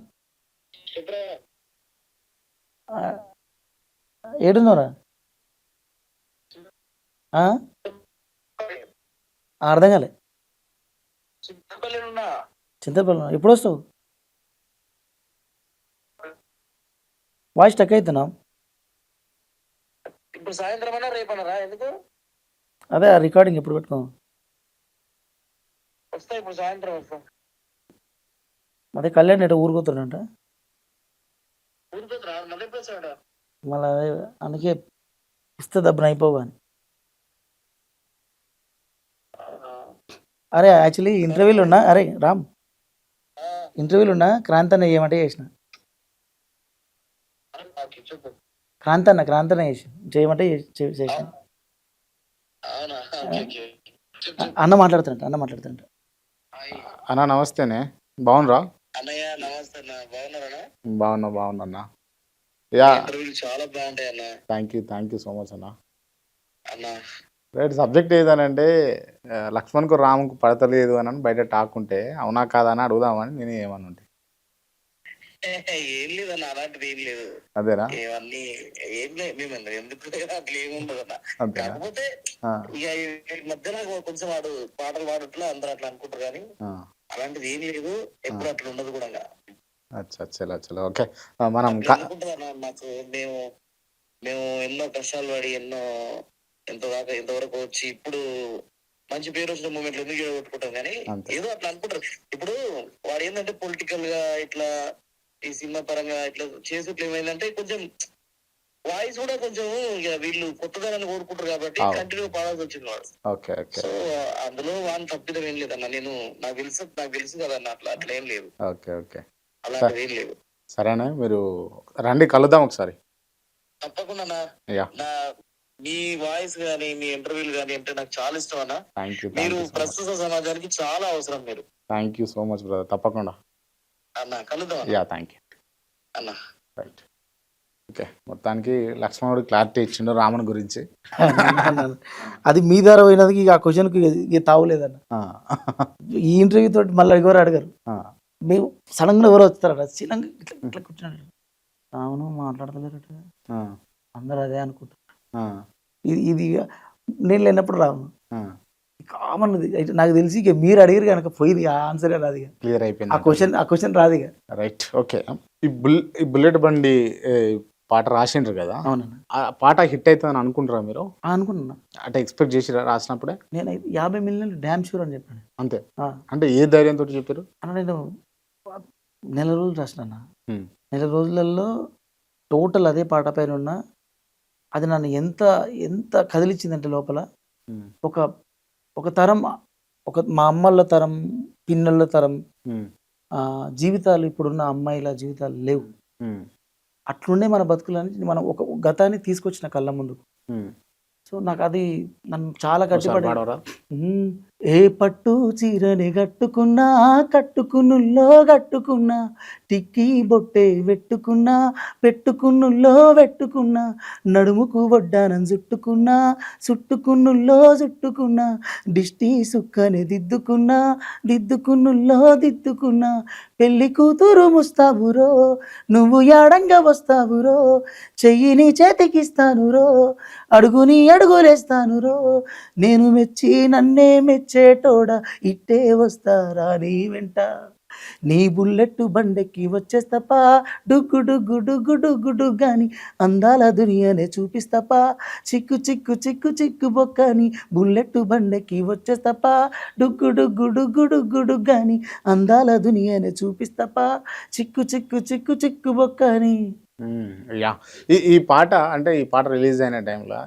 ఏడున్నారా? అర్థం కాలే. చింతపల్లి ఎప్పుడు వస్తావు? వాయిస్ టక్ అవుతున్నా. ఇప్పుడు సాయంత్రం అన్నా రేపన్నారా? ఎందుకు? అదే రికార్డింగ్ ఎప్పుడు పెట్టుకో. వస్తా, ఇప్పుడు సాయంత్రం వస్తా. అదే కళ్యాణ్ ఎట ఊరుకుతాడంట, మళ్ళీ అదే అందుకే ఇస్తే దబ్బున అయిపోగా అని. అరే యాక్చువల్లీ ఇంటర్వ్యూలు ఉన్నా, అరే రామ్ ఇంటర్వ్యూలు ఉన్నా, క్రాంతి అన్న ఏమంటే చేసిన, క్రాంతి అన్న చేయమంటే చేసిన. అన్న మాట్లాడుతుంట అన్న నమస్తేనే, బాగున్నారా? అన్నయ్య నమస్తే అన్న, బాగున్నారా? బాగున్నా అన్న. యా, చాలా బాగుంటాయి అన్న. థ్యాంక్ యూ సో మచ్ అన్న. అన్న రైట్, సబ్జెక్ట్ ఏదనంటే లక్ష్మణ్కు రాముకు పడతలేదు అని బయట టాక్ ఉంటే అవునా కాదా అని అడుగుదామని నేను ఏమన్నా. ఏం లేదన్న, అలాంటిది ఏం లేదు. అదేనా? ఇవన్నీ ఏం లేదు, మేము ఎందుకు అట్లా ఏముండదు అన్న. కాకపోతే ఇక ఈ మధ్యన కొంచెం వాడు పాటలు పాడట్లా అందరూ అట్లా అనుకుంటారు, కానీ అలాంటిది ఏం లేదు, ఎప్పుడు అట్లా ఉండదు కూడా. చలో ఓకే. మనం మాకు మేము ఎన్నో కష్టాలు పడి ఎంతవరకు వచ్చి ఇప్పుడు మంచి పేరు వచ్చిన మూమెంట్లు ఎందుకు కొట్టుకుంటాం, కానీ ఏదో అట్లా అనుకుంటారు. ఇప్పుడు వాడు ఏంటంటే పొలిటికల్ గా ఇట్లా ఈ సినిమా పరంగా ఇట్లా చేసేట్లు ఏమైందంటే కొంచెం వాయిస్ కూడా కొంచెం వీళ్ళు కొత్తదనాన్ని కోరుకుంటారు కాబట్టి కంటిన్యూ పాడాల్సి వచ్చింది వాడు. సో అందులో వాడిని తప్పిదం ఏం లేదన్న. నాకు తెలుసు కదన్న, అట్లా ఏం లేదు. అలాంటిది ఏం లేదు. సరేనా, మీరు రండి కలుద్దాం ఒకసారి. తప్పకుండా మీ వాయిస్ గానీ మీ ఇంటర్వ్యూలు గానీ అంటే నాకు చాలా ఇష్టం అన్న. మీరు ప్రస్తుత సమాజానికి చాలా అవసరం. మీరు thank you so much brother. తప్పకుండా అన్న కలుద్దాం. థ్యాంక్ యూ అన్న. Right, okay. మొత్తానికి లక్ష్మణుడు క్లారిటీ ఇచ్చిండు రాముని గురించి. అది మీ ద్వారా పోయినందుకు ఇక ఆ క్వశ్చన్కి తావులేదన్న. ఈ ఇంటర్వ్యూ తోటి మళ్ళీ ఎవరు అడగారు, మేము సడన్ గా ఎవరు వస్తారట, చిన్న ఇట్లా కూర్చున్నాడు, అవును మాట్లాడతలేరట, అందరు అదే అనుకుంటారు. ఇది నేను లేనప్పుడు రావును, కామన్ అయితే నాకు తెలిసి ఇక మీరు అడిగారు కనుక పోయింది ఆన్సర్ రాదు ఇక క్లియర్ ఆ అయిపోయింది. క్వశ్చన్ రాదు ఇక. Right, okay. ఈ బుల్లెట్ బండి పాట రాసిండ్రు కదా, అవునన్నా ఆ పాట హిట్ అవుతుందని అనుకుంటారా మీరు? అనుకున్నా అంటే ఎక్స్పెక్ట్ చేసిరా రాసినప్పుడే? నేను 50 మిలియన్లు డ్యామ్ షూర్ అని చెప్పాను. అంతే. ఆ, అంటే ఏ ధైర్యంతో చెప్పారు? అన్న నేను నెల రోజులు రాసిన Hmm. నెల రోజులలో టోటల్ అదే పాట పైన ఉన్న అది నన్ను ఎంత ఎంత కదిలిచ్చిందంటే లోపల Hmm. ఒక తరం, మా అమ్మల తరం, పిన్నళ్ళ తరం Hmm. జీవితాలు ఇప్పుడున్న అమ్మాయిల జీవితాలు లేవు. Hmm. అట్లుండే మన బతుకులని మనం ఒక గతాన్ని తీసుకొచ్చిన కళ్ళ ముందుకు. Hmm. సో నాకు అది నన్ను చాలా ఒకసారి కట్టిపడి పాడవరా? ఏ పట్టు చీరని కట్టుకున్నా, కట్టుకున్నుల్లో కట్టుకున్నా, టిక్కీ బొట్టే పెట్టుకున్నా, పెట్టుకున్నుల్లో పెట్టుకున్నా, నడుముకు వడ్డానం చుట్టుకున్నా, చుట్టుకున్నుల్లో చుట్టుకున్నా, దిష్టి సుక్కని దిద్దుకున్నా, దిద్దుకున్నుల్లో దిద్దుకున్నా, పెళ్లి కూతురు ముస్తాబురో, నువ్వు యాడంగా వస్తావురో, చెయ్యిని చేతికిస్తాను రో, అడుగుని అడుగులేస్తాను రో, నేను మెచ్చి నన్నే మెచ్చేటోడా, ఇట్టే వస్తారా నీ వెంట, నీ బుల్లెట్ బండెక్కి వచ్చేస్తపా, డుగ్గు డుగ్గు డుగ్గు డుగ్గు డుగ్గాని అందాల దునియానే చూపిస్తపా, చిక్కు చిక్కు చిక్కు చిక్కు బొక్కని బుల్లెట్ బండెక్కి వచ్చేస్తపా, డుగ్గు డుగ్గు డుగ్గు డుగ్గు డుగ్గాని అందాల దునియానే చూపిస్తపా, చిక్కు చిక్కు చిక్కు చిక్కు బొక్కని. యా, ఈ పాట అంటే ఈ పాట రిలీజ్ అయిన టైంలో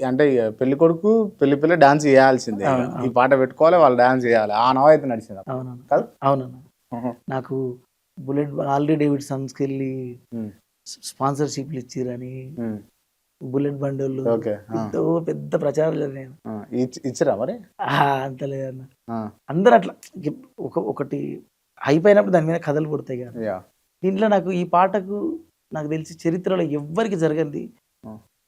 అంటే ఇక పెళ్లి కొడుకు పెళ్లి పిల్ల డాన్స్ చేయాల్సిందే. ఈ పాట పెట్టుకోవాలి, వాళ్ళు డాన్స్ చేయాలి, ఆ నవ అయితే నడిచింది అవునన్నా కాదు? అవునన్నా నాకు బుల్లెట్ ఆల్రెడీ డేవిడ్ సన్స్కి వెళ్ళి స్పాన్సర్షిప్లు ఇచ్చిరని బుల్లెట్ బండి వాళ్ళు ఓకే. పెద్ద ప్రచారం జరిగాను. ఇచ్చిరా మరి? అంత లేదన్న, అందరు అట్లా ఒకటి అయిపోయినప్పుడు దాని మీద కథలు పుడతాయి కదా. యా. దీంట్లో నాకు ఈ పాటకు నాకు తెలిసి చరిత్రలో ఎవ్వరికి జరగంది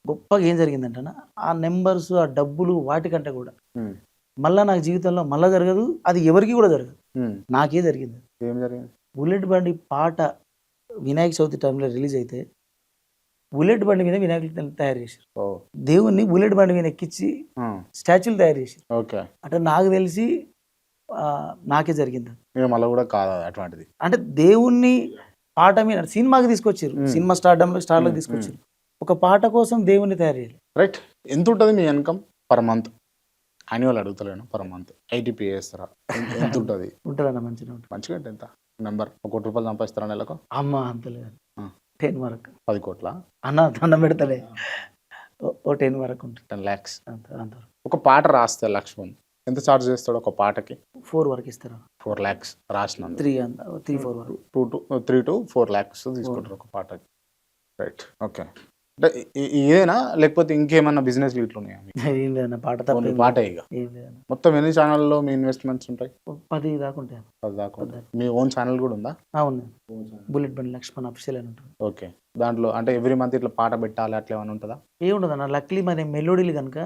గొప్పగా ఏం జరిగిందంటనా, ఆ నెంబర్స్, ఆ డబ్బులు, వాటికంటే కూడా మళ్ళా నాకు జీవితంలో మళ్ళా జరగదు, అది ఎవరికి కూడా జరగదు, నాకే జరిగింది. ఏం జరిగింది? బుల్లెట్ బండి పాట వినాయక చవితి టైంలో రిలీజ్ అయితే బుల్లెట్ బండి మీద వినాయకులు తయారు చేశారు. దేవుణ్ణి బుల్లెట్ బండి మీద ఎక్కించి స్టాచ్యూలు తయారు చేశారు. ఓకే. అంటే నాకు తెలిసి నాకే జరిగింది. మళ్ళీ కూడా కాదు అటువంటిది. అంటే దేవుణ్ణి పాట మీద సినిమాకి తీసుకొచ్చారు, సినిమా స్టార్లో తీసుకొచ్చారు, ఒక పాట కోసం దేవుణ్ణి తయారు చేయాలి. రైట్. ఎంత ఉంటుంది మీ ఇన్కమ్ పర్ మంత్? యాన్యువల్ అడుగుతలేను, పర్ మంత్. ఐటీపీ వేస్తారా? ఎంత ఉంటుంది? ఉంటుందన్న మంచిగా ఉంటుంది. మంచిగా అంటే ఎంత నెంబర్? 1 కోటి రూపాయలు సంపాదిస్తారా నెలకు? అమ్మ అంత లేదు, 10 వరకు. 10 కోట్ల అన్న దండం పెడతాడే, ఓ 10 వరకు ఉంటుంది. 10 lakhs. అంత ఒక పాట రాస్తే లక్ష్మణ్ ఎంత ఛార్జ్ చేస్తాడు ఒక పాటకి? 4 వరకు ఇస్తారు. 4 lakhs రాసినందుకు 3-4 వరకు. 3 to 4 lakhs తీసుకుంటారు ఒక పాటకి. Right, okay. అంటే ఇదేనా లేకపోతే ఇంకేమన్నా బిజినెస్ ఇట్లా ఉన్నాయా? ఏం లేదన్న, పాట తప్ప పాట ఇక ఏం లేదన్న. మొత్తం ఎన్ని ఛానల్లో మీ ఇన్వెస్ట్మెంట్స్ ఉంటాయి? 10 దాకా ఉంటాయి. 10 దాకా ఉంటాయి. మీ ఓన్ ఛానల్ కూడా ఉందా? అవును, బుల్లెట్ బండి లక్ష్మణ్ అఫీషియల్ అని ఉంటుంది. ఓకే. దాంట్లో అంటే ఎవ్రీ మంత్ ఇట్లా పాట పెట్టాలి అట్లా ఏమైనా ఉంటుందా? ఏముంటుంది అన్న, లక్లీ మరి మెలోడీలు కనుక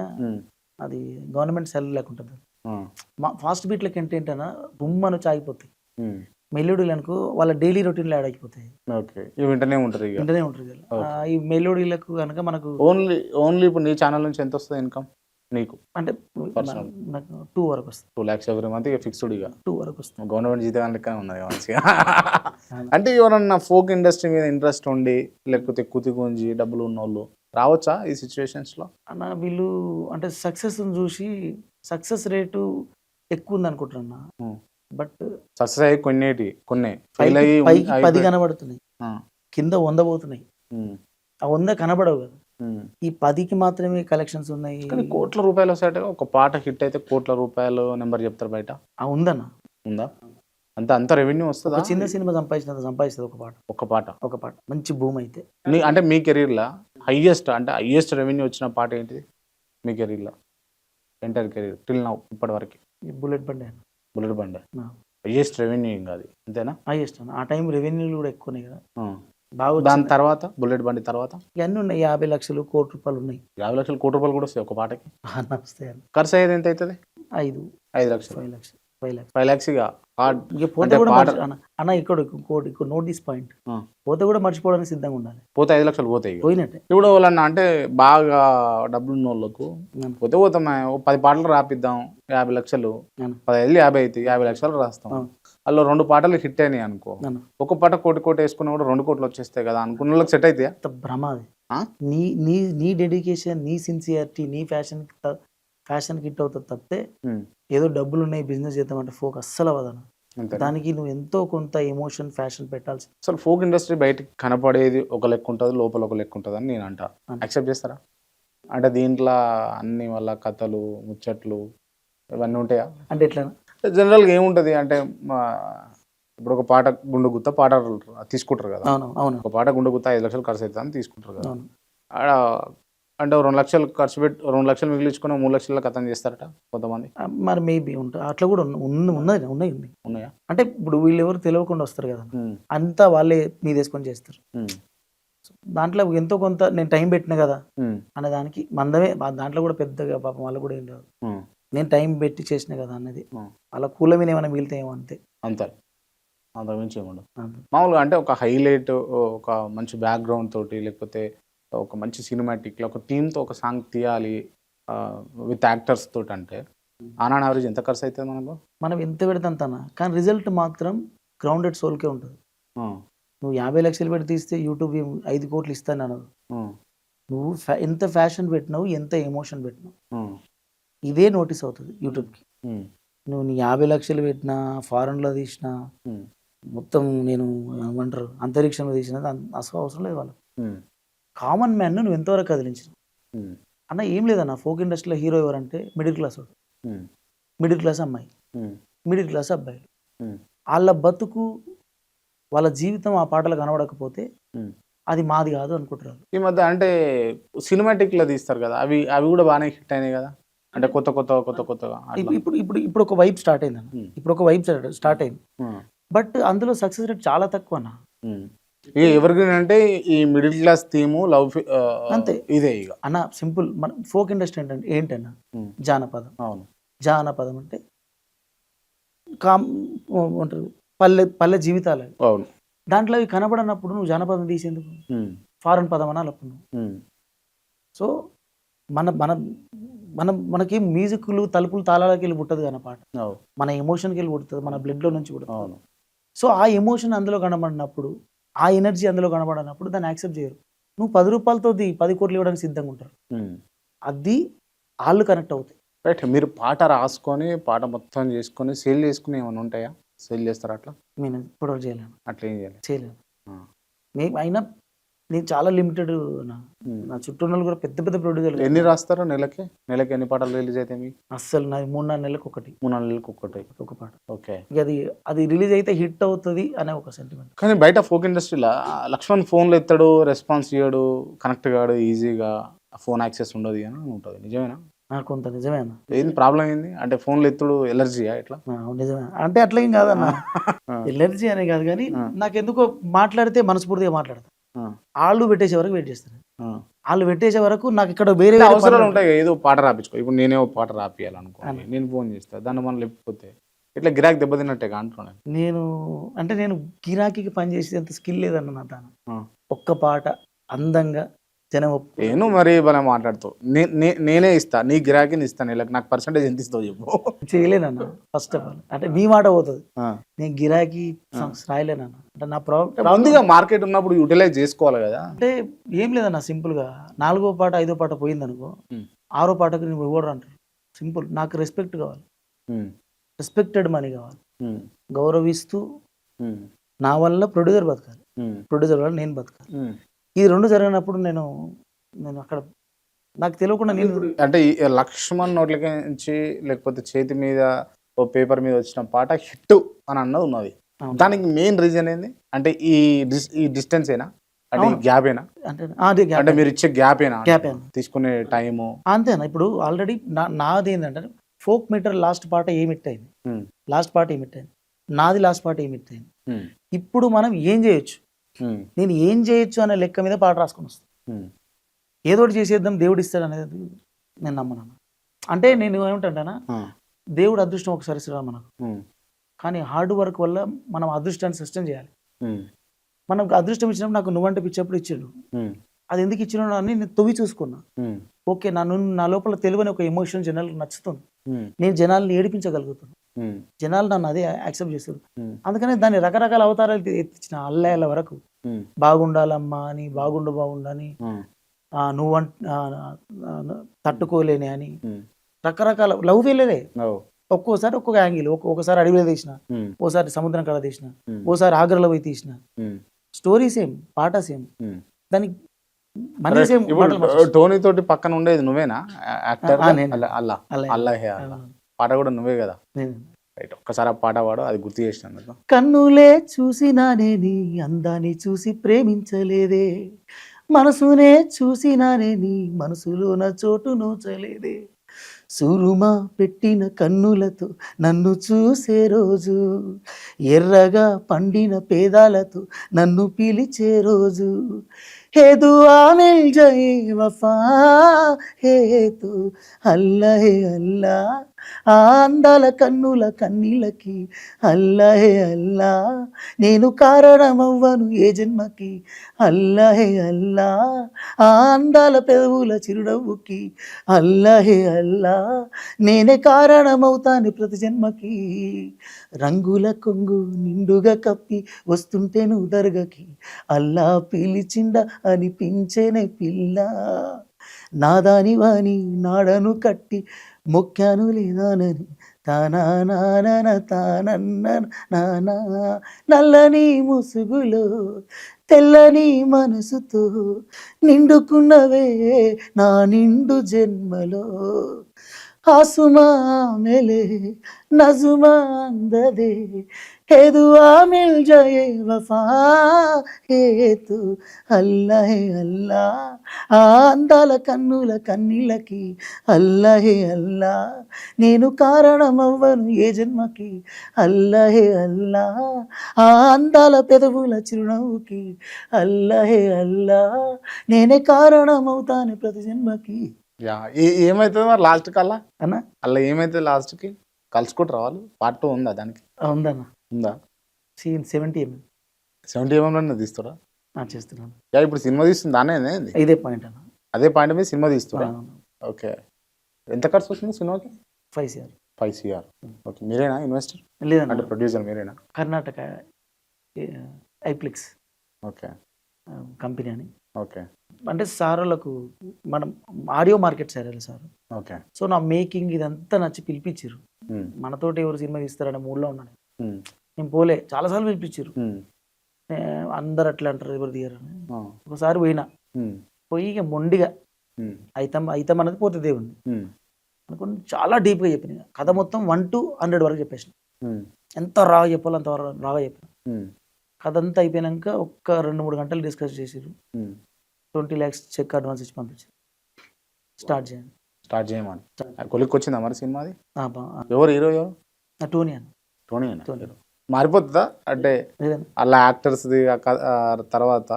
అది గవర్నమెంట్ సెల్ లేకుంటుంది. ఫాస్ట్ బీట్లకి ఏంటంటే బుమ్మను చాగిపోతాయి, మెలోడీలు అనుకో వాళ్ళ డైలీ రొటీన్లో యాడ్ అయిపోతాయి. ఓకే. ఇవి వింటనే ఉంటారు ఇక. వింటనే ఉంటుంది. ఈ మెలోడీలకు కనుక మనకు ఓన్లీ ఇప్పుడు నీ ఛానల్ నుంచి ఎంత వస్తుంది ఇన్కమ్ నీకు? అంటే Personal. నాకు 2 వరకు వస్తుంది. 2 lakhs ఎవ్రీ మంత్ ఇక ఫిక్స్డ్ ఇక. 2 వరకు వస్తుంది. గవర్నమెంట్ జీతం లెక్కనే ఉన్నది మంచిగా. అంటే ఎవరన్నా ఫోక్ ఇండస్ట్రీ మీద ఇంట్రెస్ట్ ఉండి లేకపోతే కుతి గుంజి డబ్బులు ఉన్నోళ్ళు రావచ్చా ఈ సిచ్యువేషన్స్లో? అన్న వీళ్ళు అంటే సక్సెస్ చూసి సక్సెస్ రేటు ఎక్కువ ఉంది అనుకుంటున్నా, బట్ సక్సెస్ అయ్యి కొన్ని ఫెయిల్ పైకి అయ్యి 10 కనబడుతున్నాయి, కింద 100 పోతున్నాయి. ఆ 100 కనబడవు కదా, ఈ 10కి మాత్రమే కలెక్షన్స్ ఉన్నాయి. కానీ కోట్ల రూపాయలు వస్తాయి. ఒక పాట హిట్ అయితే కోట్ల రూపాయలు నెంబర్ చెప్తారు బయట. ఉందన్న, ఉందా? అంత రెవెన్యూ వస్తుందా? చిన్న సినిమా సంపాదిస్తుంది ఒక పాట మంచి భూమి అయితే. అంటే మీ కెరీర్లో హైయెస్ట్ రెవెన్యూ వచ్చిన పాట ఏంటిది మీ కెరీర్లో? ఎంటైర్ కెరీర్ టిల్ నౌ ఇప్పటి వరకు? బుల్లెట్ బండి హైయెస్ట్ రెవెన్యూ ఏం కాదు, అంతేనా? హైయెస్ట్ అన్న, ఆ టైం రెవెన్యూలు కూడా ఎక్కువనే కదా. దాని తర్వాత బుల్లెట్ బండి తర్వాత ఇవన్నీ ఉన్నాయి, 50 లక్షలు, 1 కోటి రూపాయలు ఉన్నాయి. 50 లక్షలు, 1 కోటి రూపాయలు కూడా వస్తాయి ఒక పాటకి. వస్తాయి. ఖర్చు అయ్యేది ఎంత అవుతుంది? 5 5 లక్షలు, 5 లక్షలు, 5 లక్షలు. 5 lakhs ఇక ఇక పోతే అంటే కూడా పాట అన్న ఇక్కడ నోట్ దిస్ పాయింట్, ఆ. పోతే కూడా మర్చిపోవడానికి సిద్ధంగా ఉండాలి. పోతే 5 లక్షలు పోతాయి ఇక. పోయినట్టే. ఇప్పుడు వాళ్ళన్నా అంటే బాగా డబ్బులు ఉన్న వాళ్ళకు అవును. పోతే పోతాం, 10 పాటలు రాపిద్దాం, 50 లక్షలు, అవును. 10 50 అవుతాయి, 50 లక్షలు రాస్తాం. అవును. అందులో 2 పాటలు హిట్ అయినాయి అనుకో, అవును. ఒక పాట కోటి వేసుకున్నా కూడా 2 కోట్లు వచ్చేస్తాయి కదా అనుకున్న వాళ్ళకి సెట్ అవుతాయా? అంత భ్రమ అది. ఆ? నీ నీ నీ డెడికేషన్, నీ సిన్సియారిటీ, నీ ఫ్యాషన్ హిట్ అవుతుంది తప్పితే ఉమ్, ఏదో డబ్బులు ఉన్నాయి బిజినెస్ చేద్దామంటే ఫోక్ అస్సలు అవ్వదన్న. అంతే. దానికి నువ్వు ఎంతో కొంత ఎమోషన్, ఫ్యాషన్ పెట్టాల్సి. అసలు ఫోక్ ఇండస్ట్రీ బయటికి కనపడేది ఒక లెక్క ఉంటుంది, లోపల ఒక లెక్క ఉంటుంది అని నేను అంటా. అవును. యాక్సెప్ట్ చేస్తారా? అంటే దీంట్లో అన్ని వాళ్ళ కథలు, ముచ్చట్లు ఇవన్నీ ఉంటాయా? అంటే ఎట్లా? జనరల్గా ఏముంటుంది అంటే ఇప్పుడు ఒక పాట గుండు గుత్త పాట తీసుకుంటారు కదా, అవును అవును ఒక పాట గుండు గుత్త 5 లక్షలు ఖర్చు అవుతుంది అని తీసుకుంటారు కదా. అవును. ఆడ అంటే 2 లక్షలు ఖర్చు పెట్టి 2 లక్షలు మిగిలించుకొని 3 లక్షల కథం చేస్తారట కొంతమంది. మరి మేబీ ఉంటుంది అట్లా కూడా ఉన్నాయి ఉన్నాయి. ఉన్నాయా? అంటే ఇప్పుడు వీళ్ళు ఎవరు తెలియకుండా వస్తారు కదా, ఉమ్, అంతా వాళ్ళే మీదేసుకొని చేస్తారు. ఉమ్, దాంట్లో ఎంతో కొంత నేను టైం పెట్టిన కదా ఉమ్, అనే దానికి మందమే, దాంట్లో కూడా పెద్దగా పాపం వాళ్ళు కూడా ఏం లేదు, ఉమ్, నేను టైం పెట్టి చేసిన కదా అన్నది. ఉమ్. వాళ్ళ కూల మీద ఏమైనా మిగిలితాయేమో అంతే. అంతే, అంతకుమించి ఏముండదు. అంతే. మామూలుగా అంటే ఒక హైలైట్, ఒక మంచి బ్యాక్గ్రౌండ్ తోటి, లేకపోతే ఒక మంచి సినిమాటిక్లో ఒక టీంతో ఒక సాంగ్ తీయాలి విత్ యాక్టర్స్ తోటి అంటే ఆన్ యావరేజ్ ఎంత ఖర్చు అవుతుంది మనకు? మనం ఎంత పెడితే అంతనా, కానీ రిజల్ట్ మాత్రం గ్రౌండెడ్ సోల్కే ఉంటుంది. ఆ, నువ్వు 50 లక్షలు పెట్టి తీస్తే యూట్యూబ్ 5 కోట్లు ఇస్తాను అనదు. ఆ, నువ్వు ఎంత ఫ్యాషన్ పెట్టినావు, ఎంత ఎమోషన్ పెట్టినావు, ఆ, ఇదే నోటీస్ అవుతుంది యూట్యూబ్కి. ఉమ్, నువ్వు నీ 50 లక్షలు పెట్టినా, ఫారెన్లో తీసినా, ఉమ్, మొత్తం నేను ఏమంటారు అంతరిక్షంలో తీసినా అసలు అవసరం లేదు వాళ్ళకి. ఉమ్, కామన్ మ్యాన్ను నువ్వు ఎంతవరకు కదిలించినావు ఉమ్, అన్న. ఏం లేదన్న, ఫోక్ ఇండస్ట్రీలో హీరో ఎవరంటే మిడిల్ క్లాస్ వాడు, ఉమ్, మిడిల్ క్లాస్ అమ్మాయి, ఉమ్, మిడిల్ క్లాస్ అబ్బాయిలు. ఉమ్, వాళ్ళ బతుకు, వాళ్ళ జీవితం ఆ పాటలు కనబడకపోతే ఉమ్. అది మాది కాదు అనుకుంటారు. ఈ మధ్య అంటే సినిమాటిక్లో తీస్తారు కదా, అవి అవి కూడా బాగానే హిట్ అయినాయి కదా, అంటే కొత్తగా అట్లా. ఇప్పుడు ఇప్పుడు ఇప్పుడు ఒక వైబ్ స్టార్ట్ అయింది అన్న, ఇప్పుడు ఒక వైబ్ స్టార్ట్ అయింది, ఉమ్, బట్ అందులో సక్సెస్ రేట్ చాలా తక్కువ అన్న. ఉమ్. ఇక ఎవరికి అంటే ఈ మిడిల్ క్లాస్ థీము లవ్ అంతే. ఇదే ఇక అన్న సింపుల్, మన ఫోక్ ఇండస్ట్రీ ఏంటన్నా, ఉమ్, జానపదం. అవును. జానపదం అంటే అంటారు పల్లె జీవితాలు. అవును. దాంట్లో అవి కనబడనప్పుడు నువ్వు జానపదం తీసేందుకు? ఉమ్, ఫారెన్ పదం అనాలి అప్పుడు నువ్వు. ఉమ్, సో మన మన మనం మనకి మ్యూజిక్లు తలుపులు తాళాలకి వెళ్ళి పుట్టదు కానీ పాట, అవును. మన ఎమోషన్కి వెళ్ళి పుడుతుంది, మన బ్లడ్లో నుంచి పుడుతుంది. అవును. సో ఆ ఎమోషన్ అందులో కనబడినప్పుడు, ఆ ఎనర్జీ అందులో కనబడినప్పుడు దాన్ని యాక్సెప్ట్ చేయరు. నువ్వు 10 రూపాయలతో 10 కోట్లు ఇవ్వడానికి సిద్ధంగా ఉంటారు. ఉమ్. అది వాళ్ళు కనెక్ట్ అవుతాయి. రైట్. మీరు పాట రాసుకొని పాట మొత్తం చేసుకొని సేల్ చేసుకుని ఏమైనా ఉంటాయా? సేల్ చేస్తారా అట్లా? నేను ఇప్పటివరకు చేయలేను. అట్లా ఏం చేయాలి? చేయలేను. ఆ. అయినా నేను చాలా లిమిటెడ్. ఉమ్. నా చుట్టూ ఉన్న కూడా పెద్ద పెద్ద ప్రొడ్యూసర్లు. ఎన్ని రాస్తారు నెలకి ఎన్ని పాటలు రిలీజ్ అయితే మీకు? అస్సలు నాది 3-4 నెలలకు ఒకటి, 3-4 నెలలకు ఒక్కటి. ఒక పాట. ఓకే. ఇక అది రిలీజ్ అయితే హిట్ అవుతుంది అనే ఒక సెంటిమెంట్. కానీ బయట ఫోక్ ఇండస్ట్రీలో లక్ష్మణ్ ఫోన్లు ఎత్తాడు, రెస్పాన్స్ చేయడు, కనెక్ట్ కాడు, ఈజీగా ఫోన్ యాక్సెస్ ఉండదు అని ఉంటుంది. నిజమేనా? నాకు కొంత నిజమే అన్న. ఏంది ప్రాబ్లం ఏంది అంటే ఫోన్లు ఎత్తుడు ఎలర్జీయా ఎట్లా? నిజమే అంటే అట్లా ఏం కాదన్న, ఎలర్జీ అనే కాదు కానీ నాకెందుకో మాట్లాడితే మనస్ఫూర్తిగా మాట్లాడతా. వాళ్ళు పెట్టేసే వరకు వెయిట్ చేస్తాను. వాళ్ళు పెట్టేసే వరకు నాకు ఇక్కడ వేరే అవసరాలు ఉంటాయి. ఏదో పాట రాపించుకో, ఇప్పుడు నేనే పాట రాపియాలనుకో, నేను ఫోన్ చేస్తాను, దాన్ని మనం లేకపోతే ఇట్లా గిరాకీ దెబ్బతిన్నట్టే అంటున్నాను. నేను గిరాకీకి పని చేసేంత స్కిల్ లేదన్న నా తాను. ఒక్క పాట అందంగా జనం నేను మరి మనం మాట్లాడుతావు, నేనే ఇస్తా నీ గిరాకీని ఇస్తాను, ఇలా నాకు పర్సెంటేజ్ ఎంత ఇస్తావు చెప్పు. చేయలేనన్న. ఫస్ట్ ఆఫ్ ఆల్ అంటే మీ మాట పోతుంది, నేను గిరాకీ సాంగ్స్ రాయలేనన్న. అంటే నా ముందుగా మార్కెట్ ఉన్నప్పుడు యూటిలైజ్ చేసుకోవాలి కదా. అంటే ఏం లేదన్న, సింపుల్ గా 4వ పాట 5వ పాట పోయింది అనుకో, 6వ పాటకు నువ్వు ఇవ్వడు అంటారు. సింపుల్. నాకు రెస్పెక్ట్ కావాలి, రెస్పెక్టెడ్ మనీ కావాలి, గౌరవిస్తూ నా వల్ల ప్రొడ్యూసర్ బతకాలి, ప్రొడ్యూసర్ వల్ల నేను బతకాలి. ఈ 2 జరిగినప్పుడు నేను అక్కడ నాకు తెలియకుండా నేను అంటే లక్ష్మణ్ నోట్లకి నుంచి లేకపోతే చేతి మీద ఓ పేపర్ మీద వచ్చిన పాట హిట్ అని అన్నది ఉన్నది. దానికి మెయిన్ రీజన్ ఏంది అంటే ఈ డిస్టెన్స్ ఏనా అంటే గ్యాప్ ఏనా అంటే మీరు ఇచ్చే గ్యాప్ ఏనా తీసుకునే టైము అంతేనా? ఇప్పుడు ఆల్రెడీ నాది ఏంటంటే ఫోక్ మీటర్ లాస్ట్ పాట ఏమిట్ అయింది, లాస్ట్ పాట ఏమిట్ అయింది, నాది లాస్ట్ పాట ఏమిట్ అయింది. ఇప్పుడు మనం ఏం చేయొచ్చు, నేను ఏం చేయొచ్చు అనే లెక్క మీద పాట రాసుకొని వస్తాను. ఏదో ఒకటి చేసేద్దాం దేవుడు ఇస్తాడు అనేది నేను నమ్మను. అంటే నేను ఏమిటంటానా, దేవుడు అదృష్టం ఒకసారి ఇస్తాడు మనకు. కానీ హార్డ్ వర్క్ వల్ల మనం అదృష్టాన్ని సస్టైన్ చేయాలి. ఉమ్, మనకు అదృష్టం ఇచ్చినప్పుడు నాకు నువ్వంటే పిచ్చప్పుడు ఇచ్చిండు. ఉమ్, అది ఎందుకు ఇచ్చినాడు అని నేను తొవ్వి చూసుకున్నా. ఉమ్, ఓకే, నా లోపల తెలివని ఒక ఎమోషన్ జనాలకు నచ్చుతుంది. ఉమ్, నేను జనాల్ని ఏడిపించగలుగుతాను. ఉమ్, జనాలు నన్ను అదే యాక్సెప్ట్ చేస్తారు. ఉమ్, అందుకనే దాన్ని రకరకాల అవతారాలు ఎత్తిచ్చిన అల్లాయల వరకు. ఉమ్, బాగుండాలమ్మా అని, బాగుండని, ఉమ్, నువ్వంట తట్టుకోలేని అని, ఉమ్, రకరకాల లవ్ ఫెయిలరే. ఓ, ఒక్కోసారి ఒక్కొక్క యాంగిల్, ఒక్కొక్కసారి అడవిలో తీసిన, ఉమ్, ఓసారి సముద్రం కడ తీసిన, ఉమ్, ఓసారి ఆగ్రలో పోయి తీసిన. ఉమ్, స్టోరీ సేమ్, పాట సేమ్, ఉమ్. దానికి మనీ సేమ్. ఇప్పుడు టోనీ తోటి పక్కన ఉండేది నువ్వేనా యాక్టర్? నేను. అల్లా అల్లా. అల్లా హే అల్లా. పాట కూడా నువ్వే కదా? రైట్, ఒక్కసారి ఆ పాట పాడు, అది గుర్తు చేసినాను. కన్నులే చూసినానే నీ అందాన్ని చూసి ప్రేమించలేదే, మనసునే చూసినానే నీ మనసులోన చోటు నోచలేదే, సురుమా పెట్టిన కన్నులతో నన్ను చూసే రోజు, ఎర్రగా పండిన పేదాలతో నన్ను పిలిచే రోజు, హే దుఆ మిల్ జయే వఫా హే తు అల్లా హే అల్లా, ఆ అందాల కన్నుల కన్నీళ్ళకి అల్లా హే అల్లా, నేను కారణమవ్వను ఏ జన్మకి అల్లా హే అల్లా, ఆ అందాల పెదవుల చిరునవ్వుకి అల్లా హే అల్లా, నేనే కారణమవుతాను ప్రతి జన్మకి, రంగుల కొంగు నిండుగా కప్పి వస్తుంటే నువ్వు దర్గకి, అల్లా పిలిచిండ అనిపించేనే పిల్ల, నాదాని వాణి నాడను కట్టి మొక్కాను లేదానని, తానా నానన తానన్న నానా, నల్లని ముసుగులో తెల్లని మనసుతో నిండుకున్నవే నా నిండు జన్మలో, ఆసుమా మేలే నజుమా అందదే, హే దుఆ మిల్ జయే వఫా హే తు అల్లా హే అల్లా, ఆ అందాల కన్నుల కన్నీళ్ళకి అల్లా హే అల్లా, నేను కారణమవ్వను ఏ జన్మకి అల్లా హే అల్లా, ఆ అందాల పెదవుల చిరునవ్వుకి అల్లా హే అల్లా, నేనే కారణమవుతాను ప్రతి జన్మకి. యా, ఏమైతుంది మరి లాస్ట్ కల్లా? అన్న అలా ఏమైతుంది లాస్ట్ కి? కలుసుకుంటారు వాళ్ళు? పార్ట్ 2 ఉందా దానికి? ఉందన్న. ఉందా? సీన్ 70 mm 70 mm తీస్తారా? చేస్తున్నాను. యా, ఇప్పుడు సినిమా తీస్తుంది దానే ఏంది? ఇదే పాయింట్ అన్న. అదే పాయింట్ మీద సినిమా తీస్తారా? ఓకే. ఎంత ఖర్చు వచ్చింది సినిమాకి? 5 CR. 5 CR. ఓకే, మీరేనా ఇన్వెస్టర్ లేదన్న, అంటే ప్రొడ్యూసర్ మీరేనా? కర్ణాటక ఐప్లిక్స్ ఓకే, కంపెనీ అని. ఓకే, అంటే సార్లకు మనం audio market sir sir. Okay. So నా మేకింగ్ ఇదంతా నచ్చి పిలిపించారు. ఉమ్, మనతోటి ఎవరు సినిమా తీస్తారనే మూడ్లో ఉన్నాను. ఉమ్, నేను పోలే, చాలాసార్లు పిలిపించారు. ఉమ్, అందరు అట్లా అంటారు ఎవరు తీయరని. ఆ, ఒకసారి పోయినా, ఉమ్, పోయి ఇక మొండిగా ఉమ్, అయితం అన్నది పోతే దేవుణ్ణి ఉమ్, అనుకుని చాలా డీప్గా చెప్పిన. కథ మొత్తం 1 to 100 వరకు చెప్పేసిన. ఉమ్, ఎంత రాగా చెప్పాలో అంత రాగా చెప్పిన. ఉమ్, కథ అంతా అయిపోయాక ఒక్క 2-3 గంటలు డిస్కస్ చేసారు. ఉమ్. 20 lakhs చెక్ అడ్వాన్స్ ఇచ్చి పంపించారు. స్టార్ట్ చేయండి. స్టార్ట్ చేయమని కొలిక్కి వచ్చిందా మరి సినిమా? అది ఆ, ఎవరు హీరో? ఎవరు? టోనీ అన్న. Tony Tony. మారిపోతుందా అంటే లేదన్న, అలా యాక్టర్స్ది తర్వాత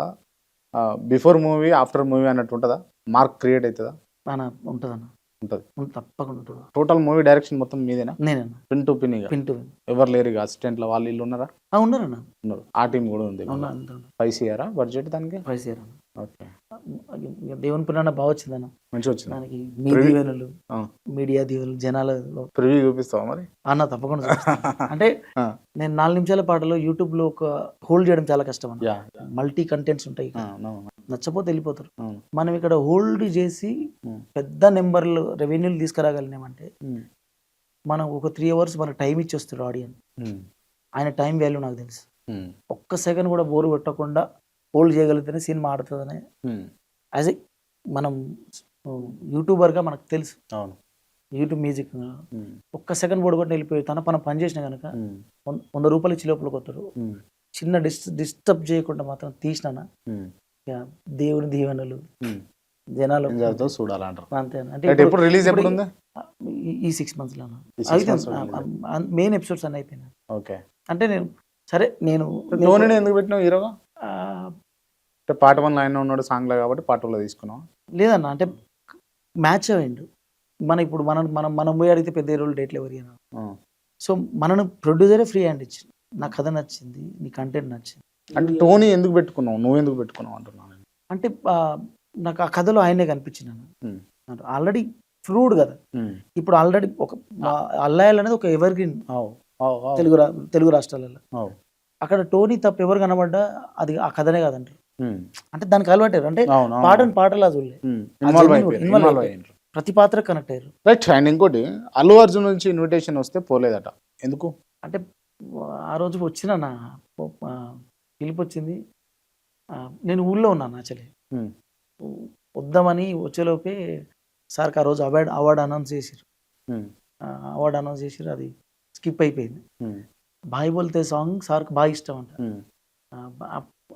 బిఫోర్ మూవీ ఆఫ్టర్ మూవీ అన్నట్టు ఉంటుందా? మార్క్ క్రియేట్ అవుతుందా? అన్న ఉంటుందన్న, ఉంటుంది. తప్పకుండా ఉంటుంది. టోటల్ మూవీ డైరెక్షన్ మొత్తం మీదేనా? నేనన్న pin to pin? Pin to ఎవరు లేరు ఇక అసిస్టెంట్ల వాళ్ళు ఇల్లు ఉన్నారా? ఉన్నారన్న. ఉన్నారు. ఆ టీం కూడా ఉంది. ఉన్నా 5 CR బడ్జెట్ దానికి? 5 CR అన్న. ఓకే, దేవుని పురాణ బాగా వచ్చిందన్న. మంచిగా వచ్చింది. దానికి మీ దీవెనలు, మీడియా దీవెనలు, జనాల ప్రివ్యూ చూపిస్తావా మరి? అన్న తప్పకుండా చూపిస్తాను. అంటే ఆ. నేను 4 నిమిషాల పాటలో యూట్యూబ్ లో ఒక హోల్డ్ చేయడం చాలా కష్టం అన్న. యా, మల్టీ కంటెంట్స్ ఉంటాయి. నచ్చపోతే వెళ్ళిపోతారు. అవును. మనం ఇక్కడ హోల్డ్ చేసి పెద్ద నెంబర్లు రెవెన్యూలు తీసుకురాగలిగినామంటే, మనం ఒక 3 hours మనకు టైం ఇచ్చి వస్తాడు ఆడియన్స్. ఆయన టైం వాల్యూ నాకు తెలుసు. ఒక్క సెకండ్ కూడా బోరు పెట్టకుండా హోల్డ్ చేయగలిగితేనే సినిమా ఆడుతుందని యాజ్ ఏ మనం యూట్యూబర్గా మనకు తెలుసు. అవును. యూట్యూబ్ మ్యూజిక్ ఒక్క సెకండ్ బోర్డు కొట్టి వెళ్ళిపోయి తన పని చేసిన కనుక 100 రూపాయలు ఇచ్చి లోపలికి వస్తారు. చిన్న డిస్టర్బ్ చేయకుండా మాత్రం తీసినా దేవుని దీవెనలు జనాలు చూడాలంటారు. అంతే. అంటే ఎప్పుడు రిలీజ్ ఎప్పుడు ఉంది? ఈ 6 months లో మెయిన్ ఎపిసోడ్స్ అన్నీ అయిపోయినాయి. ఓకే. అంటే నేను టోనీని ఎందుకు పెట్టినావు హీరోగా? అంటే పార్ట్ 1 ఆయన ఉన్నాడు సాంగ్లో కాబట్టి పార్ట్ 2లో తీసుకున్నాం. లేదన్న, అంటే మ్యాచ్ అయ్యిండు. ఇప్పుడు మనం పోయి అడిగితే పెద్ద హీరోలు డేట్లు ఎవరు సో మనను ప్రొడ్యూసరే ఫ్రీ హ్యాండ్ ఇచ్చింది. నా కథ నచ్చింది, నీ కంటెంట్ నచ్చింది. అంటే టోనీ ఎందుకు పెట్టుకున్నావు, నువ్వు ఎందుకు పెట్టుకున్నావు అంటున్నాను. అంటే నాకు ఆ కథలో ఆయనే కనిపించినాను. ఉమ్. ఆల్రెడీ ఫ్రూడ్ కదా, ఉమ్. ఇప్పుడు ఆల్రెడీ ఒక అల్లాయల్ అనేది ఒక ఎవర్ గ్రీన్ అవు, అవు, అవు, తెలుగు రాష్ట్రాలలో. అవు. అక్కడ టోనీ తప్ప ఎవరు కనబడ్డా అది ఆ కథనే కాదంటారు. ఉమ్. అంటే దానికి అలవాటారు, అంటే అవును, అవును. పాటను పాటలా చూడలే, ఉమ్. ఇన్వాల్వ్ అయిపోయారు, ఇన్వాల్వ్ ఇన్వాల్వ్ అయిపోయారు. అయ్యారు. ప్రతి పాత్ర కనెక్ట్ అయ్యారు. రైట్. అండ్ ఇంకోటి, అల్లు అర్జున్ నుంచి ఇన్విటేషన్ వస్తే పోలేదట, ఎందుకు? అంటే ఆ రోజు వచ్చిన నా పిలుపు వచ్చింది. నేను ఊళ్ళో ఉన్నాను యాక్చువల్లీ. ఉమ్. వద్దామని వచ్చేలోపే సార్కి ఆ రోజు అవార్డు అనౌన్స్ చేసారు. ఉమ్. అవార్డు అనౌన్స్ చేసారు, అది స్కిప్ అయిపోయింది. ఉమ్. బాయ్ బోల్తే సాంగ్ సార్కి బాగా ఇష్టం అంట. ఉమ్.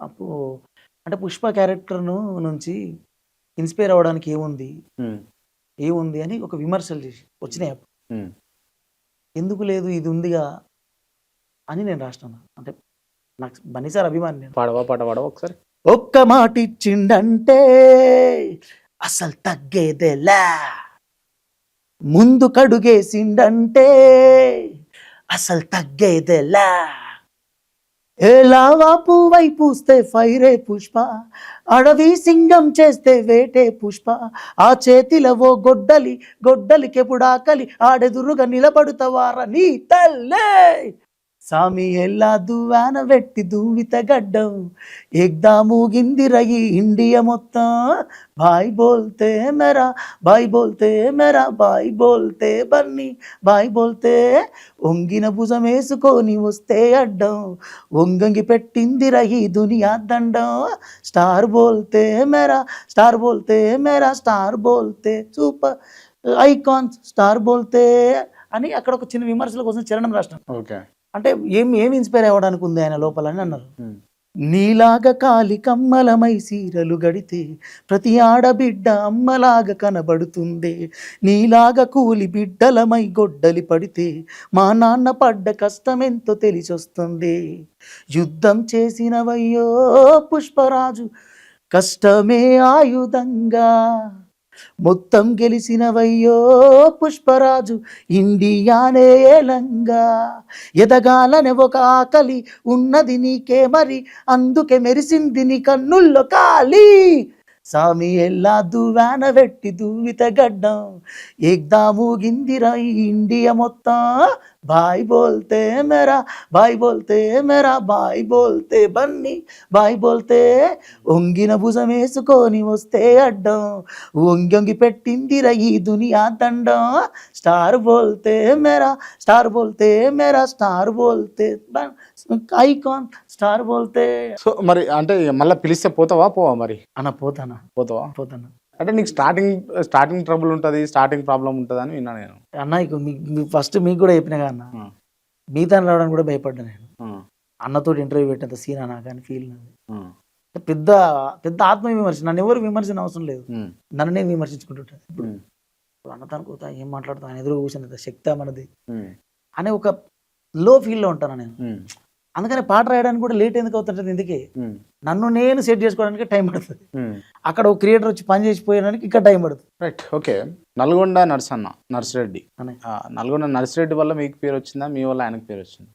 అప్పుడు అంటే పుష్ప క్యారెక్టర్ను నుంచి ఇన్స్పైర్ అవ్వడానికి ఉమ్. ఏముంది అని ఒక విమర్శలు చేసి వచ్చినాయి. అప్పుడు ఉమ్. ఎందుకు లేదు, ఇది ఉందిగా అని నేను రాసినాను. అంటే నాకు బన్నీ సార్ అభిమాని నేను. పాడవా ఒకసారి. ఒక్క మాట ఇచ్చిండంటే అసలు తగ్గేదేలా, ముందు కడుగేసిండంటే అసలు తగ్గేదేలా, ఏలావా పువ్వై పూస్తే ఫైరే పుష్ప, అడవి సింగం చేస్తే వేటే పుష్ప, ఆ చేతిలో ఓ గొడ్డలికెప్పుడు ఆడెదురుగా నిలబడుతవార నీ తల్లే, సామి ఎల్లా దువ్వాన వెట్టి దువ్విత గడ్డం, ఎగ్దాము గిందిరగి ఇండియా మొత్తం, బాయ్ బోల్తే మెరా బాయ్ బోల్తే మెరా బాయ్ బోల్తే బన్నీ బాయ్ బోల్తే, ఒంగిన భుజం వేసుకొని వస్తే అడ్డం, ఒంగంగి పెట్టిందిరా ఈ దునియా దండం, స్టార్ బోల్తే మెరా స్టార్ బోల్తే మెరా స్టార్ బోల్తే సూపర్ ఐకాన్స్ స్టార్ బోల్తే అని అక్కడ ఒక చిన్న విమర్శల కోసం చరణం రాష్ట్రం. ఓకే. అంటే ఏమి ఇన్స్పైర్ అవ్వడానికి ఉంది ఆయన లోపల అని అన్నారు. నీలాగా కాలి కమ్మలమై సీరలు గడితే ప్రతి ఆడబిడ్డ అమ్మలాగా కనబడుతుంది, నీలాగా కూలి బిడ్డలమై గొడ్డలి పడితే మా నాన్న పడ్డ కష్టమెంతో తెలిసొస్తుంది, యుద్ధం చేసినవయ్యో పుష్పరాజు కష్టమే ఆయుధంగా, మొత్తం గెలిసినవయ్యో పుష్పరాజు ఇండియానే ఏలంగా, ఎదగాలనే ఒక ఆకలి ఉన్నది నీకే మరి, అందుకే మెరిసింది నీ కన్నుల్లో కాలి, సామి ఎల్లా దువ్వాన వెట్టి దువ్విత గడ్డం, ఎగ్దాము గిందిరా ఇండియా మొత్తం, బాయ్ బోల్తే మెరా బాయ్ బోల్తే మెరా బాయ్ బోల్తే బన్నీ బాయ్ బోల్తే, ఒంగిన భుజం వేసుకొని వస్తే అడ్డం, ఒంగి పెట్టిందిరా ఈ దునియా దండం, స్టార్ బోల్తే మెరా స్టార్ బోల్తే మెరా స్టార్ బోల్తే ఐకాన్ స్టార్ బోల్తే. సో మరి అంటే మళ్ళీ పిలిస్తే పోతావా మరి? అన్న పోతానా అంటే నీకు స్టార్టింగ్ ట్రబుల్ ఉంటుంది, స్టార్టింగ్ ప్రాబ్లం ఉంటుంది అని విన్నా నేను. అన్న ఇక ఫస్ట్ మీకు కూడా చెప్పినా కదా అన్న, మీతో రావడానికి కూడా భయపడ్డా నేను. అన్నతో ఇంటర్వ్యూ పెట్టేంత సీన్ అన్నా కానీ ఫీల్ నాది పెద్ద పెద్ద ఆత్మ విమర్శ. నన్ను ఎవరు విమర్శన అవసరం లేదు, నన్ను నేను విమర్శించుకుంటుంటాను. ఇప్పుడు అన్నతాను కూతా ఏం మాట్లాడుతా, ఆయన ఎదురు కూర్చుని శక్తి మనది అనే ఒక లో ఫీల్లో ఉంటాను నేను. అందుకని పాట రాయడానికి కూడా లేట్ ఎందుకు అవుతుంటుంది, ఎందుకే నన్ను నేను సెట్ చేసుకోవడానికి టైం పడుతుంది. అక్కడ ఒక క్రియేటర్ వచ్చి పని చేసిపోయడానికి ఇక్కడ టైం పడుతుంది. రైట్. ఓకే. నల్గొండ నర్సిరెడ్డి, నల్గొండ నర్సిరెడ్డి వల్ల మీకు పేరు వచ్చిందా, మీ వల్ల ఆయనకు పేరు వచ్చింది?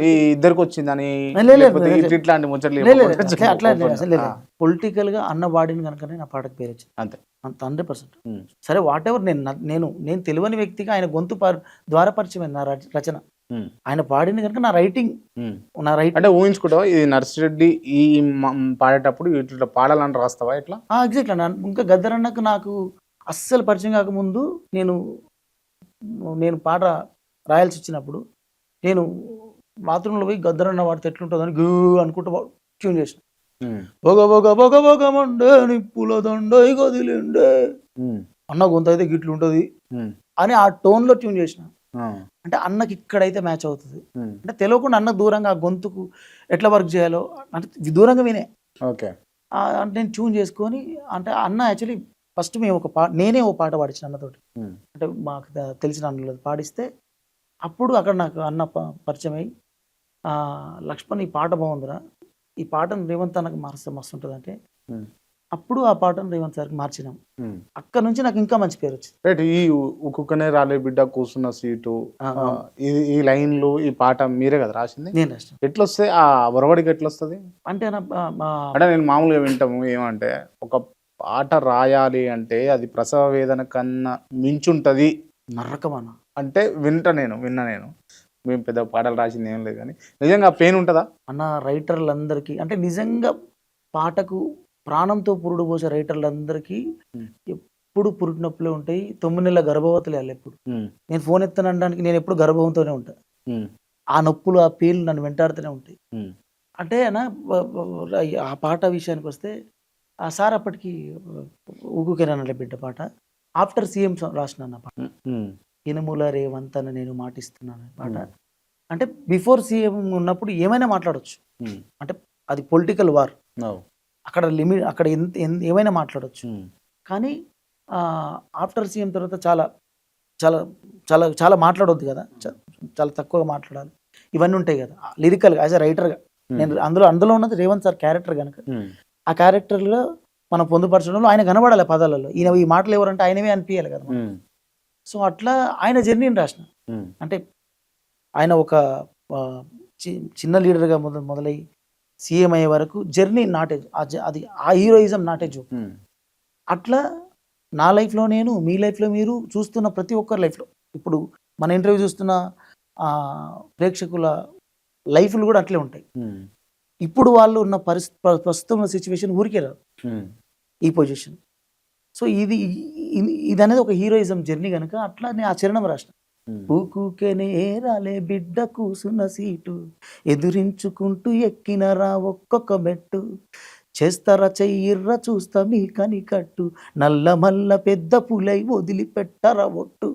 ఈ ఇద్దరికి వచ్చిందని ఇట్లాంటి ముచ్చట్లు అట్లా పొలిటికల్ గా అన్న వాడిని కనుకనే నా పాటకు పేరు వచ్చింది అంతే, 100%. సరే వాట్ ఎవర్, నేను తెలియని వ్యక్తిగా ఆయన గొంతు ద్వారా పరిచయం నా రచన, ఆయన పాడింది కనుక నా రైటింగ్ అంటే ఊహించుకుంటావా ఇది నర్సిరెడ్డి ఈ పాడేటప్పుడు ఇట్లా పాడాలని రాస్తావా ఇట్లా? ఎగ్జాక్ట్లీ. ఇంకా గద్దరన్నకు నాకు అస్సలు పరిచయం కాకముందు నేను పాట రాయాల్సి వచ్చినప్పుడు నేను బాత్రూంలో పోయి గద్దరన్న వాడితే ఎట్లుంటుందని గూ అనుకుంటూ ట్యూన్ చేసిన, బొగ మండే నిప్పుల దండ గదిలిండే అన్న గొంతు అయితే గిట్లుంటది అని ఆ టోన్ లో ట్యూన్ చేసిన. అంటే అన్నకి ఇక్కడైతే మ్యాచ్ అవుతుంది, అంటే తెలియకుండా అన్న దూరంగా ఆ గొంతుకు ఎట్లా వర్క్ చేయాలో అంటే దూరంగా వినే. ఓకే. అంటే నేను ట్యూన్ చేసుకొని, అంటే అన్న యాక్చువల్లీ ఫస్ట్ మేము నేనే ఓ పాట పాడించిన అన్నతోటి, అంటే మాకు తెలిసిన అన్నలో పాడిస్తే అప్పుడు అక్కడ నాకు అన్న పరిచయం అయ్యి, లక్ష్మణ్ ఈ పాట బాగుందిరా, ఈ పాటను రేవంత్ అన్నకు మారిస్తే మస్తు ఉంటుంది అంటే అప్పుడు ఆ పాటను రేవంత్ సార్కి మార్చినాం. అక్కడ నుంచి నాకు ఇంకా మంచి పేరు వచ్చింది. రైట్. ఈ ఉక్కుకనే రాలే బిడ్డ కూర్చున్న సీటు, ఈ లైన్లు, ఈ పాట మీరే కదా రాసింది? నేను రాసిన. ఎట్లొస్తాయి ఆ ఒరవడికి? ఎట్లొస్తుంది అంటే అంటే నేను మామూలుగా వింటాము ఏమంటే, ఒక పాట రాయాలి అంటే అది ప్రసవ వేదన కన్నా మించుంటది నరకమన్న. అంటే విన్నా నేను. మేము పెద్ద పాటలు రాసింది ఏం లేదు, కానీ నిజంగా పెయిన్ ఉంటుందా అన్న? రైటర్లందరికీ అంటే నిజంగా పాటకు ప్రాణంతో పురుడు పోసే రైటర్లందరికీ ఎప్పుడు పురుటినొప్పులే ఉంటాయి. 9 నెలల గర్భవతులే వాళ్ళు ఎప్పుడు. నేను ఫోన్ ఎత్తనడానికి నేను ఎప్పుడు గర్భంతోనే ఉంటాను. ఆ నొప్పులు, ఆ పేర్లు నన్ను వెంటాడుతూనే ఉంటాయి. అంటే అన్న ఆ పాట విషయానికి వస్తే, ఆ సార్ అప్పటికి ఊగుకెనానలే బిడ్డ పాట ఆఫ్టర్ సీఎం రాసిన అన్న పాట. ఇనుముల రేవంతన నేను మాటిస్తున్నాను పాట. అంటే బిఫోర్ సీఎం ఉన్నప్పుడు ఏమైనా మాట్లాడవచ్చు, అంటే అది పొలిటికల్ వార్, అక్కడ లిమిట్, అక్కడ ఏమైనా మాట్లాడవచ్చు. కానీ ఆఫ్టర్ సీఎం తర్వాత చాలా చాలా చాలా చాలా మాట్లాడొద్దు కదా, చాలా తక్కువగా మాట్లాడాలి, ఇవన్నీ ఉంటాయి కదా లిరికల్గా యాజ్ అ రైటర్గా. నేను అందులో ఉన్నది రేవంత్ సార్ క్యారెక్టర్ కనుక ఆ క్యారెక్టర్లో మనం పొందుపరచడంలో ఆయన కనబడాలి పదాలలో. ఈయన ఈ మాటలు ఎవరంటే ఆయనవే అనిపించాలి కదా. సో అట్లా ఆయన జర్నీని రాసిన. అంటే ఆయన ఒక చిన్న లీడర్గా మొదలై సీఎం అయ్యే వరకు జర్నీ నాటేజ్, అది ఆ హీరోయిజం నాటేజ్. అట్లా నా లైఫ్లో నేను, మీ లైఫ్లో మీరు, చూస్తున్న ప్రతి ఒక్కరి లైఫ్లో, ఇప్పుడు మన ఇంటర్వ్యూ చూస్తున్న ప్రేక్షకుల లైఫ్లు కూడా అట్లే ఉంటాయి. ఇప్పుడు వాళ్ళు ఉన్న ప్రస్తుతం ఉన్న సిచ్యువేషన్ ఊరికే రాదు ఈ పొజిషన్. సో ఇది అనేది ఒక హీరోయిజం జర్నీ కనుక అట్లా నేను ఆ చరణం రాసిన. ఊకుకెనే రాలే బిడ్డ కూసున్న సీటు, ఎదురించుకుంటూ ఎక్కినరా ఒక్కొక్క మెట్టు, చేస్తారా చెయ్యిర్రా చూస్తా మీ కని కట్టు, నల్ల మల్ల పెద్ద పులై వదిలిపెట్టరా ఒట్టు.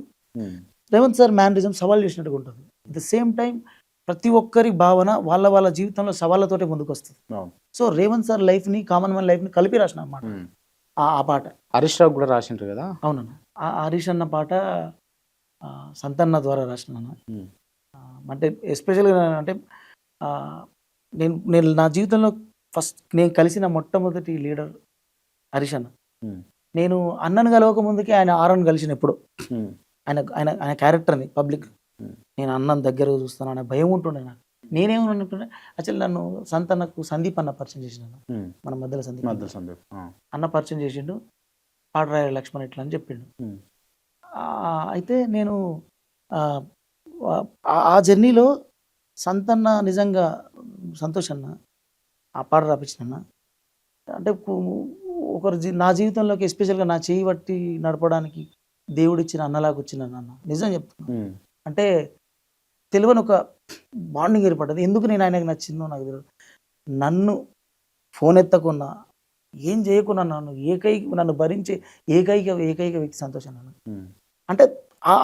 రేవంత్ సార్ మ్యానరిజం సవాల్ చేసినట్టుగా ఉంటుంది. అట్ ద సేమ్ టైం ప్రతి ఒక్కరి భావన వాళ్ళ జీవితంలో సవాళ్ళతోటే ముందుకు వస్తుంది. సో రేవంత్ సార్ లైఫ్ని, కామన్ మ్యాన్ లైఫ్ని కలిపి రాసిన అన్నమాట ఆ పాట. హరీష్ రావు కూడా రాసిండ్రు కదా? అవునన్న. ఆ హరీష్ అన్న పాట సంతన్న ద్వారా రాసిన. అంటే ఎస్పెషల్గా అంటే నేను నా జీవితంలో ఫస్ట్ నేను కలిసిన మొట్టమొదటి లీడర్ హరీష్ అన్న. నేను అన్నను కలవక ముందుకే ఆయన ఆరని కలిసిన. ఎప్పుడు ఆయన క్యారెక్టర్ని పబ్లిక్, నేను అన్నం దగ్గరగా చూస్తాను అనే భయం ఉంటుండే నాకు. నేనేమనుకుంటే యాక్చువల్లీ నన్ను సంతన్నకు సందీప్ అన్న పరిచయం చేసినాను. మన మధ్యలో సందీప్ అన్న పరిచయం చేసిండు. పాటరాయ లక్ష్మణ్ ఇట్లా అని చెప్పిండు. అయితే నేను ఆ జర్నీలో సంతన్న నిజంగా సంతోష్ అన్న ఆ పాట రాపించిన. అంటే ఒకరు నా జీవితంలోకి ఎస్పెషల్గా నా చేయి పట్టి నడపడానికి దేవుడిచ్చిన అన్నలాగా వచ్చిన అన్న. నిజం చెప్తున్నా. అంటే తెలియని ఒక బాండింగ్ ఏర్పడ్డది. ఎందుకు నేను ఆయనకు నచ్చిందో నాకు తెలియదు. నన్ను ఫోన్ ఎత్తకున్నా, ఏం చేయకున్నా, నన్ను భరించే ఏకైక వ్యక్తి సంతోషం అన్న. అంటే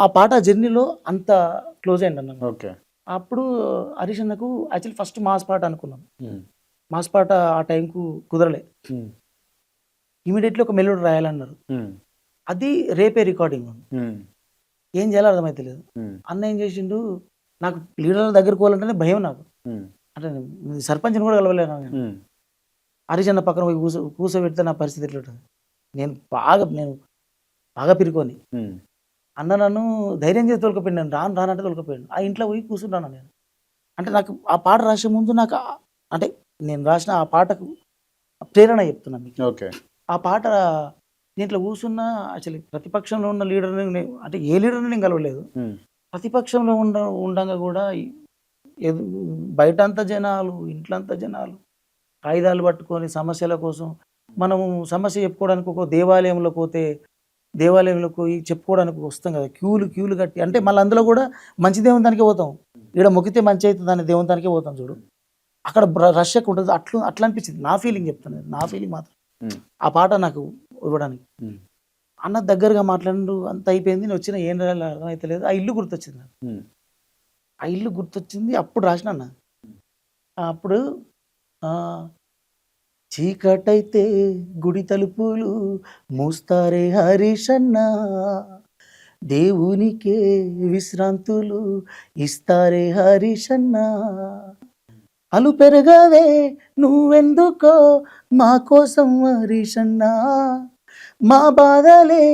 ఆ పాట జర్నీలో అంత క్లోజ్ అయింది అన్న. ఓకే. అప్పుడు హరీష్ అన్నకు యాక్చువల్లీ ఫస్ట్ మాస్ పాట అనుకున్నాం. మాస్ పాట ఆ టైంకు కుదరలే. ఇమీడియట్లీ ఒక మెలోడీ రాయాలన్నారు. అది రేపే రికార్డింగ్. ఏం చేయాలో అర్థమైతే లేదు. అన్న ఏం చేసిండు, నాకు లీడర్ల దగ్గరకు పోవాలంటేనే భయం నాకు. అంటే సర్పంచ్ని కూడా కలవలేను నేను. హరీష్ అన్న పక్కన పోయి కూర్చోబెడితే నా పరిస్థితి ఎట్లుంటుంది. నేను బాగా పిరుకొని. అన్న నన్ను ధైర్యం చేసి తోలుకపోయాడు. నేను రానంటే తోలుకపోయాడు. ఆ ఇంట్లో పోయి కూర్చుంటాను నేను. అంటే నాకు ఆ పాట రాసే ముందు నాకు అంటే నేను రాసిన ఆ పాటకు ప్రేరణ చెప్తున్నాను మీకు. ఓకే. ఆ పాట దీంట్లో కూర్చున్న యాక్చువల్లీ ప్రతిపక్షంలో ఉన్న లీడర్ని, అంటే ఏ లీడర్ని నేను కలవలేదు. ప్రతిపక్షంలో ఉండగా కూడా బయటంతా జనాలు, ఇంట్లంతా జనాలు ఆయుధాలు పట్టుకొని సమస్యల కోసం, మనము సమస్య చెప్పుకోవడానికి ఒక దేవాలయంలో పోతే దేవాలయంలోకి చెప్పుకోవడానికి వస్తాం కదా, క్యూలు కట్టి. అంటే మళ్ళీ అందులో కూడా మంచి దేవుని దానికే పోతాం. ఇక్కడ మొక్కితే మంచి అవుతుంది అని దేవుని దానికే పోతాం చూడు. అక్కడ రష్ ఎక్కువ ఉంటుంది. అట్లా అనిపించింది. నా ఫీలింగ్ చెప్తాను, నా ఫీలింగ్ మాత్రం. ఆ పాట నాకు ఇవ్వడానికి అన్న దగ్గరగా మాట్లాడు అంత అయిపోయింది. నేను వచ్చిన ఏం రాయాలో అర్థమైతే లేదు. ఆ ఇల్లు గుర్తొచ్చింది నాకు. ఆ ఇల్లు గుర్తొచ్చింది. అప్పుడు రాసిన అన్న. అప్పుడు చీకటైతే గుడి తలుపులు మూస్తారే హరీష్ అన్న, దేవునికే విశ్రాంతులు ఇస్తారే హరీష్ అన్న, అలు పెరగవే నువ్వెందుకో మా కోసం హరీషన్నా, మా బాధలే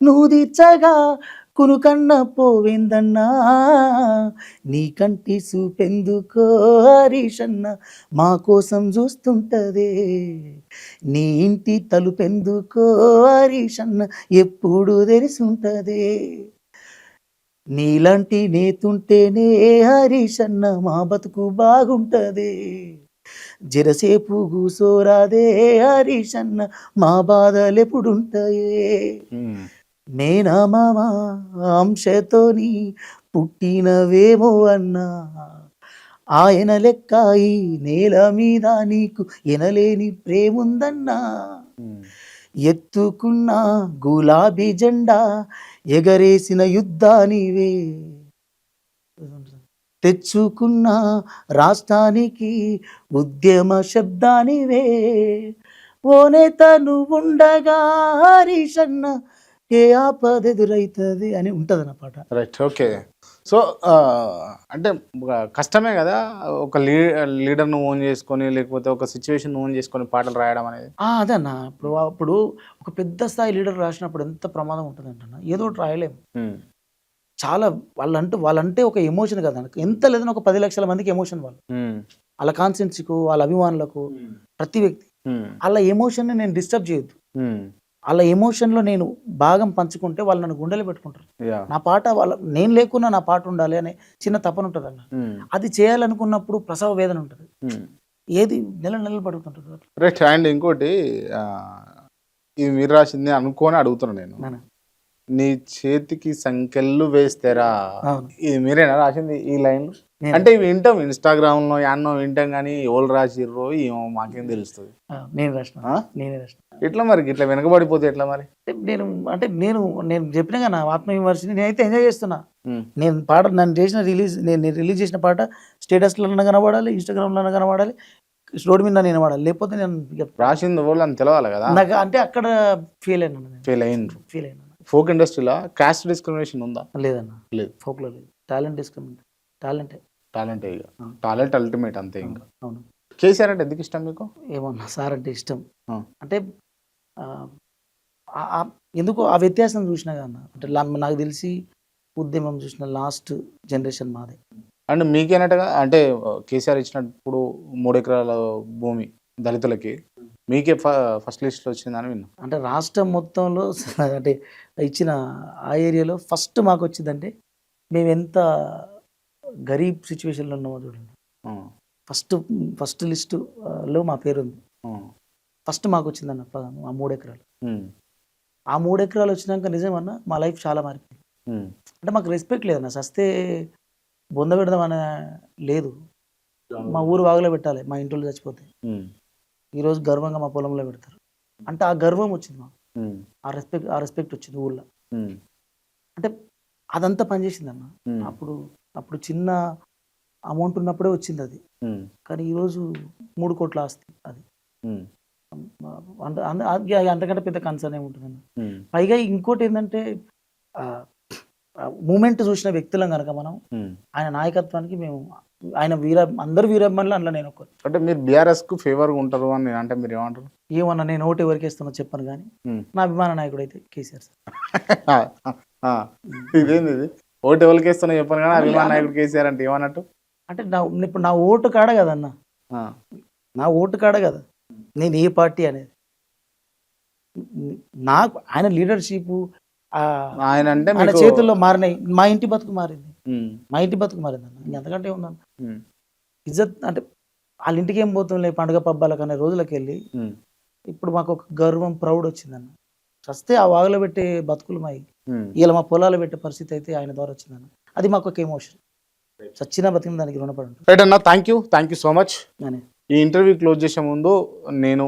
నువ్వు తీర్చగా కునుకన్న పోవిందన్నా, నీ కంటి చూపెందుకో హరీషన్న మా కోసం చూస్తుంటదే, నీ ఇంటి తలుపెందుకో హరీషన్న ఎప్పుడు తెరిసుంటదే, నీలాంటి నేతుంటేనే హరీషన్న మా బతుకు బాగుంటదే, జరసేపు కూసోరాదే హరీషన్న మా బాధలు ఎప్పుడుంటాయే, నేనా మామా అంశతోని పుట్టినవేమో అన్నా, ఆయన లెక్క ఈ నేల మీద నీకు ఎనలేని ప్రేముందన్నా, ఎత్తుకున్న గులాబీ జెండా ఎగరేసిన యుద్ధానివే, తెచ్చుకున్న రాష్ట్రానికి ఉద్యమ శబ్దానివే, ఓ నేత నువ్వుండగా హరీషన్న ఏ ఆపదెదురైతుంది అని ఉంటుంది అన్నమాట. Right, okay. సో అంటే కష్టమే కదా ఒక లీడర్ను ఓన్ చేసుకొని, లేకపోతే ఒక సిచ్యువేషన్ ఓన్ చేసుకొని పాటలు రాయడం అనేది. అదే అన్న, ఇప్పుడు ఒక పెద్ద స్థాయి లీడర్ రాసినప్పుడు ఎంత ప్రమాదం ఉంటుంది అంటున్నా, ఏదో ఒకటి రాయలేము. చాలా వాళ్ళంటే ఒక ఎమోషన్ కదా, ఎంత లేదని ఒక 10 లక్షల మందికి ఎమోషన్ వాళ్ళు, వాళ్ళ కాన్స్టెన్సీకు, వాళ్ళ అభిమానులకు, ప్రతి వ్యక్తి వాళ్ళ ఎమోషన్ని నేను డిస్టర్బ్ చేయొద్దు. వాళ్ళ ఎమోషన్లో నేను భాగం పంచుకుంటే వాళ్ళు నన్ను గుండెలు పెట్టుకుంటారు. నా పాట నేను లేకున్నా నా పాట ఉండాలి అనే చిన్న తపన ఉంటుంది అన్న. అది చేయాలనుకున్నప్పుడు ప్రసవ వేదన ఉంటుంది, ఏది నెలలు పడుతుంటుంది. రైట్. అండ్ ఇంకోటి, ఇది మీరు రాసింది అనుకోని అడుగుతున్నాను నేను, నీ చేతికి సంకెళ్ళు వేస్తేరా, ఇది మీరేనా రాసింది ఈ లైన్లు? అంటే ఇవి వింటాం ఇన్స్టాగ్రామ్ లో యాన్నో వింటాం, కానీ ఎవరు రాసిర్రో ఏమో మాకేం తెలుస్తుంది. నేనే రాసిన. ఇట్లా మరి ఇట్లా వెనకబడిపోతే ఎట్లా మరి? నేను చెప్పినా కదా, ఆత్మవిమర్శని నేనైతే ఎంజాయ్ చేస్తున్నా. నేను పాట నేను రిలీజ్ చేసిన పాట స్టేటస్లో కనబడాలి, ఇన్స్టాగ్రామ్లో కనబడాలి, రోడ్ మీద నేను వాడాలి, లేకపోతే నేను రాసింది వాళ్ళు అని తెలవాలి కదా. నాకు అంటే అక్కడ ఫెయిల్ అయినా. ఫోక్ ఇండస్ట్రీలో కాస్ట్ డిస్క్రిమినేషన్ ఉందా? లేదన్న, లేదు. ఫోక్లో లేదు. టాలెంట్ అల్టిమేట్ అంతే. ఇంకా అవును. కేసీఆర్ అంటే ఎందుకు ఇష్టం మీకు? ఏమన్నా సార్ అంటే ఇష్టం అంటే ఎందుకో ఆ వ్యత్యాసం చూసినా కన్నా, అంటే నాకు తెలిసి ఉద్యమం చూసిన లాస్ట్ జనరేషన్ మాదే. అండ్ మీకేనట్టుగా అంటే కేసీఆర్ ఇచ్చినప్పుడు 3 ఎకరాల భూమి దళితులకి, మీకే ఫస్ట్ లిస్ట్లో వచ్చిందని విన్నా. అంటే రాష్ట్రం మొత్తంలో అంటే ఇచ్చిన ఆ ఏరియాలో ఫస్ట్ మాకు వచ్చిందంటే మేము ఎంత గరీబ్ సిచ్యువేషన్లో ఉన్నామో చూడండి. ఫస్ట్ లిస్టులో మా పేరు ఉంది. ఫస్ట్ మాకు వచ్చిందన్న ఆ 3 ఎకరాలు. ఆ 3 ఎకరాలు వచ్చినాక నిజమన్నా మా లైఫ్ చాలా మారిపోయింది. అంటే మాకు రెస్పెక్ట్ లేదన్న, సస్తే బొంద పెడదాం అనే లేదు. మా ఊరు వాగులో పెట్టాలి, మా ఇంట్లో చచ్చిపోతే ఈరోజు గర్వంగా మా పొలంలో పెడతారు. అంటే ఆ గర్వం వచ్చింది మాకు, ఆ రెస్పెక్ట్ వచ్చింది ఊళ్ళో. అంటే అదంతా పనిచేసింది అన్న. అప్పుడు చిన్న అమౌంట్ ఉన్నప్పుడే వచ్చింది అది, కానీ ఈరోజు 3 కోట్ల ఆస్తి అది. అంతకంటే పెద్ద కన్సర్న్ ఏముంటుందన్న. పైగా ఇంకోటి ఏంటంటే మూమెంట్ చూసిన వ్యక్తులం కనుక మనం ఆయన నాయకత్వానికి మేము అందరు వీరమ్మన్లు అందులో నేను ఒకరు. అంటే మీరు బీఆర్ఎస్ కు ఫేవర్ ఉంటారు అని అంటే మీరు ఏమంటారు? ఏమన్నా నేను ఓటు ఎవరికి వేస్తున్నా చెప్పను, కానీ నా అభిమాన నాయకుడు అయితే కేసీఆర్ సార్. ఇదేంది ఇది, ఓటు ఎవరికి వేస్తున్నా చెప్పను కానీ అభిమాన నాయకుడు కేసీఆర్ అంటే ఏమన్నట్టు? అంటే ఇప్పుడు నా ఓటు కాడ కదన్న, నా ఓటు కాడ కదా నేను ఏ పార్టీ అనేది. నాకు ఆయన లీడర్షిప్ ఆయన అంటే ఆయన చేతుల్లో మారినాయి. మా ఇంటి బతుకు మారింది అన్న, ఎంతకంటే ఉందన్న. ఇజ్జత్ అంటే వాళ్ళ ఇంటికి ఏం పోతుండే పండుగ పబ్బాలకు అనే రోజులకి వెళ్ళి ఇప్పుడు మాకు ఒక గర్వం, ప్రౌడ్ వచ్చిందన్న. వస్తే ఆ వాగులో పెట్టే బతుకులు మాయి ఇలా మా పొలాలు పెట్టే పరిస్థితి అయితే ఆయన ద్వారా వచ్చిందన్న. అది మాకు ఒక ఎమోషన్, చచ్చిన బతికిన దానికి రుణపడి ఉంటుంది. రైట్ అన్న, థ్యాంక్ యూ సో మచ్. ఈ ఇంటర్వ్యూ క్లోజ్ చేసే ముందు నేను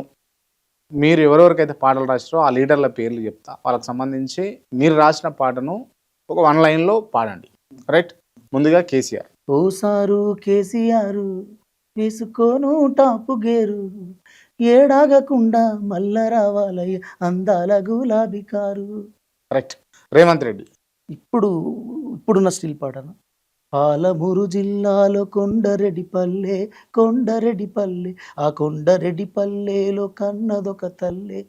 మీరు ఎవరెవరికైతే పాటలు రాసారో ఆ లీడర్ల పేర్లు చెప్తా, వాళ్ళకి సంబంధించి మీరు రాసిన పాటను ఒక 1 లైన్లో పాడండి. రైట్. ముందుగా కేసీఆర్. ఓసారు కేసీఆర్ వేసుకోను టాపు గేరు, ఏడాగకుండా మల్ల రావాలయ్య అందాల గులాబీ కారు. రైట్. రేవంత్ రెడ్డి. ఇప్పుడున్న స్టిల్ పాటను పాలమూరు జిల్లాలో కొండరెడ్డిపల్లె, కొండరెడ్డిపల్లె, ఆ కొండరెడ్డిపల్లెలో కన్నదొక తల్లే.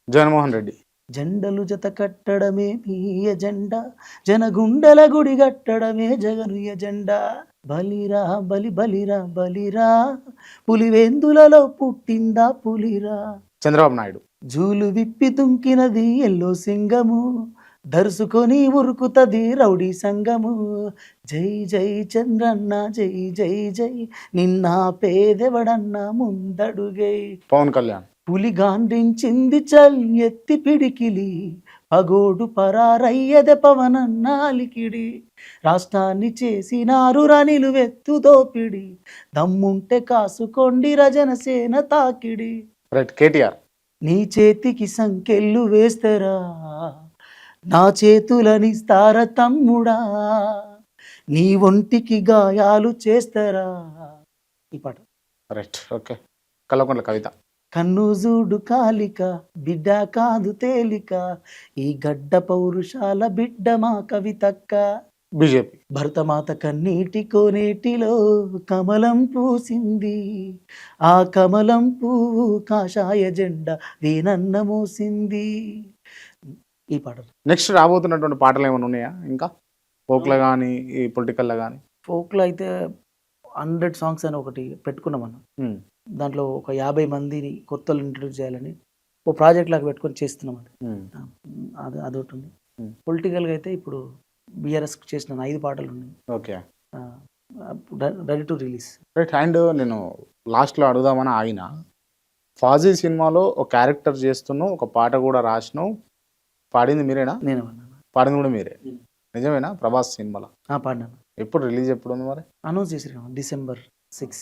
జగన్మోహన్ రెడ్డి. జెండలు జత కట్టడమే మీ ఎజెండా, జనగుండల గుడి కట్టడమే జగను ఎజెండా. బలిరా బలిరా, పులివెందులలో పుట్టిందా పులిరా. చంద్రబాబు నాయుడు. జూలు విప్పి దుంకినది ఎల్లో సింగము, దరుసుకొని ఉరుకుతది రౌడీ సంగము. జై జై చంద్రన్న, జై జై జై, నిన్న పేదెవడన్నా ముందడుగై. పవన్ కళ్యాణ్. పులి గాండ్రించింది చల్ ఎత్తి పిడికిలి, పగోడు పరారయ్యద పవనన్నాలికిడి. రాష్ట్రాన్ని చేసినారు రనిలు వెత్తు దోపిడి, దమ్ముంటే కాసుకోండి రజనసేన తాకిడి. రైట్. కేటీఆర్. నీ చేతికి సంకెళ్ళు వేస్తరా, నా చేతులనిస్తార తమ్ముడా, నీ ఒంటికి గాయాలు చేస్తారా. ఈ పాట. రైట్. ఓకే. కల్వకుంట్ల కవిత. కన్ను జూడు కాలిక, బిడ్డ కాదు తేలిక, ఈ గడ్డ పౌరుషాల బిడ్డ మా కవితక్క. బీజేపీ. భరతమాత కన్నీటి కోనేటిలో కమలం పూసింది, ఆ కమలం పువ్వు కాషాయ జెండా వీనన్న మోసింది. ఈ పాట. నెక్స్ట్ రాబోతున్నటువంటి పాటలు ఏమైనా ఉన్నాయా ఇంకా? ఫోక్లో కానీ ఈ పొలిటికల్లో కానీ? ఫోక్లో అయితే 100 సాంగ్స్ అని ఒకటి పెట్టుకున్నాం అన్న. దాంట్లో ఒక 50 మందిని కొత్తలు ఇంట్రడ్యూస్ చేయాలని ఓ ప్రాజెక్ట్ లాగా పెట్టుకొని చేస్తున్నాం అండి. అదొకటి ఉంది. పొలిటికల్గా అయితే ఇప్పుడు బీఆర్ఎస్ చేసిన 5 పాటలు ఉన్నాయి. Okay. Ready to release. Right. And నేను లాస్ట్లో అడుగుదామని ఆగిన, ఫాజీ సినిమాలో ఒక క్యారెక్టర్ చేస్తున్నావు, ఒక పాట కూడా రాసినావు, పాడింది మీరేనా? నేను పాడింది కూడా మీరే. నిజమేనా? ప్రభాస్ సినిమాలో పాడినాను. ఎప్పుడు రిలీజ్ ఎప్పుడు ఉంది మరి? అనౌన్స్ చేసినాను December 6.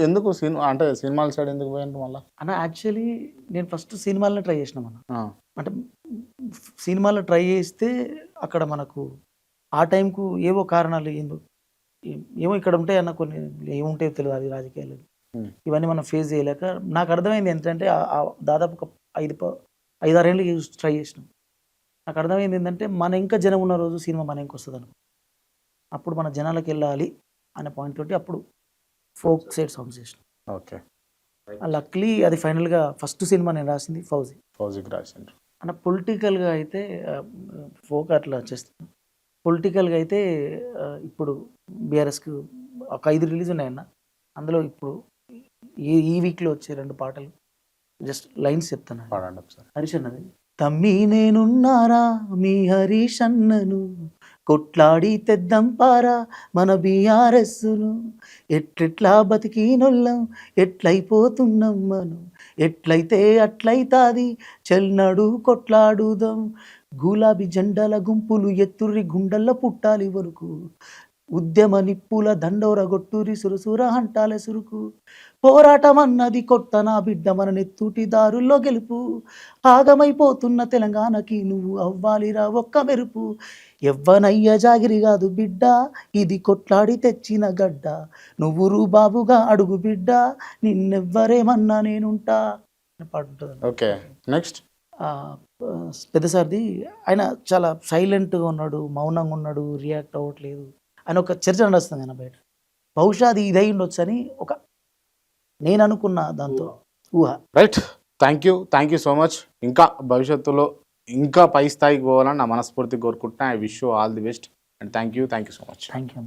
ఎందుకు సినిమా అంటే సినిమాల సైడ్ ఎందుకు పోయింది మళ్ళీ అన్న? యాక్చువల్లీ నేను ఫస్ట్ సినిమాలను ట్రై చేసినాం అన్న. అంటే సినిమాలో ట్రై చేస్తే అక్కడ మనకు ఆ టైంకు ఏవో కారణాలు ఏమో ఇక్కడ ఉంటాయి అన్న, కొన్ని ఏముంటాయో తెలియదు, అది రాజకీయాలు ఇవన్నీ మనం ఫేస్ చేయలేక నాకు అర్థమైంది ఏంటంటే దాదాపు ఒక 5-6 ఏళ్ళు ట్రై చేసినాం. నాకు అర్థమైంది ఏంటంటే మన ఇంకా జనం ఉన్న రోజు సినిమా మన ఇంక వస్తుంది అనుకో, అప్పుడు మన జనాలకు వెళ్ళాలి అనే పాయింట్ తోటి అప్పుడు ఫోక్ సైడ్ సాంగ్స్ చేసినాం. ఓకే. లక్లీ అది ఫైనల్గా ఫస్ట్ సినిమా నేను రాసింది ఫౌజీకి రాసిండ్రు అన్న. పొలిటికల్గా అయితే ఫోక్ అట్లా చేస్తున్నాం. పొలిటికల్గా అయితే ఇప్పుడు బీఆర్ఎస్కి ఒక 5 రిలీజ్ ఉన్నాయన్న. అందులో ఇప్పుడు ఈ వీక్లో వచ్చే 2 పాటలు జస్ట్ లైన్స్ చెప్తాను. హరీష్ అన్నది. తమ్మి నేనున్నారా మీ హరీష్ అన్నను, కొట్లాడి తెద్దాం పారా మన బీఆర్ఎస్ను, ఎట్లెట్లా బతికినొల్లం ఎట్లయిపోతున్నాం మనం, ఎట్లయితే అట్లయితాది చెల్నడు కొట్లాడుదాం. గులాబీ జెండాల గుంపులు ఎత్తుర్రి గుండెల్ల పుట్టాలి వరకు, ఉద్యమ నిప్పుల దండోరగొట్టురి సురసుర హంటాల సురుకు, పోరాటం అన్నది కొట్టనా బిడ్డ మన నెత్తూటి దారుల్లో గెలుపు, ఆగమైపోతున్న తెలంగాణకి నువ్వు అవ్వాలిరా ఒక్క మెరుపు, ఎవ్వనయ్య జాగిరి కాదు బిడ్డ ఇది కొట్లాడి తెచ్చిన గడ్డ, నువ్వు రూబాబుగా అడుగు బిడ్డ నిన్నెవ్వరేమన్నా నేనుంటా పాడుంటుంది. ఓకే. నెక్స్ట్ పెద్దసారిది. ఆయన చాలా సైలెంట్గా ఉన్నాడు, మౌనంగా ఉన్నాడు, రియాక్ట్ అవ్వట్లేదు అని ఒక చర్చ నడుస్తుంది ఆయన బయట. బహుశా అది ఇదై ఉండొచ్చు అని ఒక నేను అనుకున్న దాంతో ఊహ. Right. Thank you so much. ఇంకా భవిష్యత్తులో ఇంకా పై స్థాయికి పోవాలని నా మనస్ఫూర్తి కోరుకుంటున్నా. I wish you all the best and thank you so much. Thank you.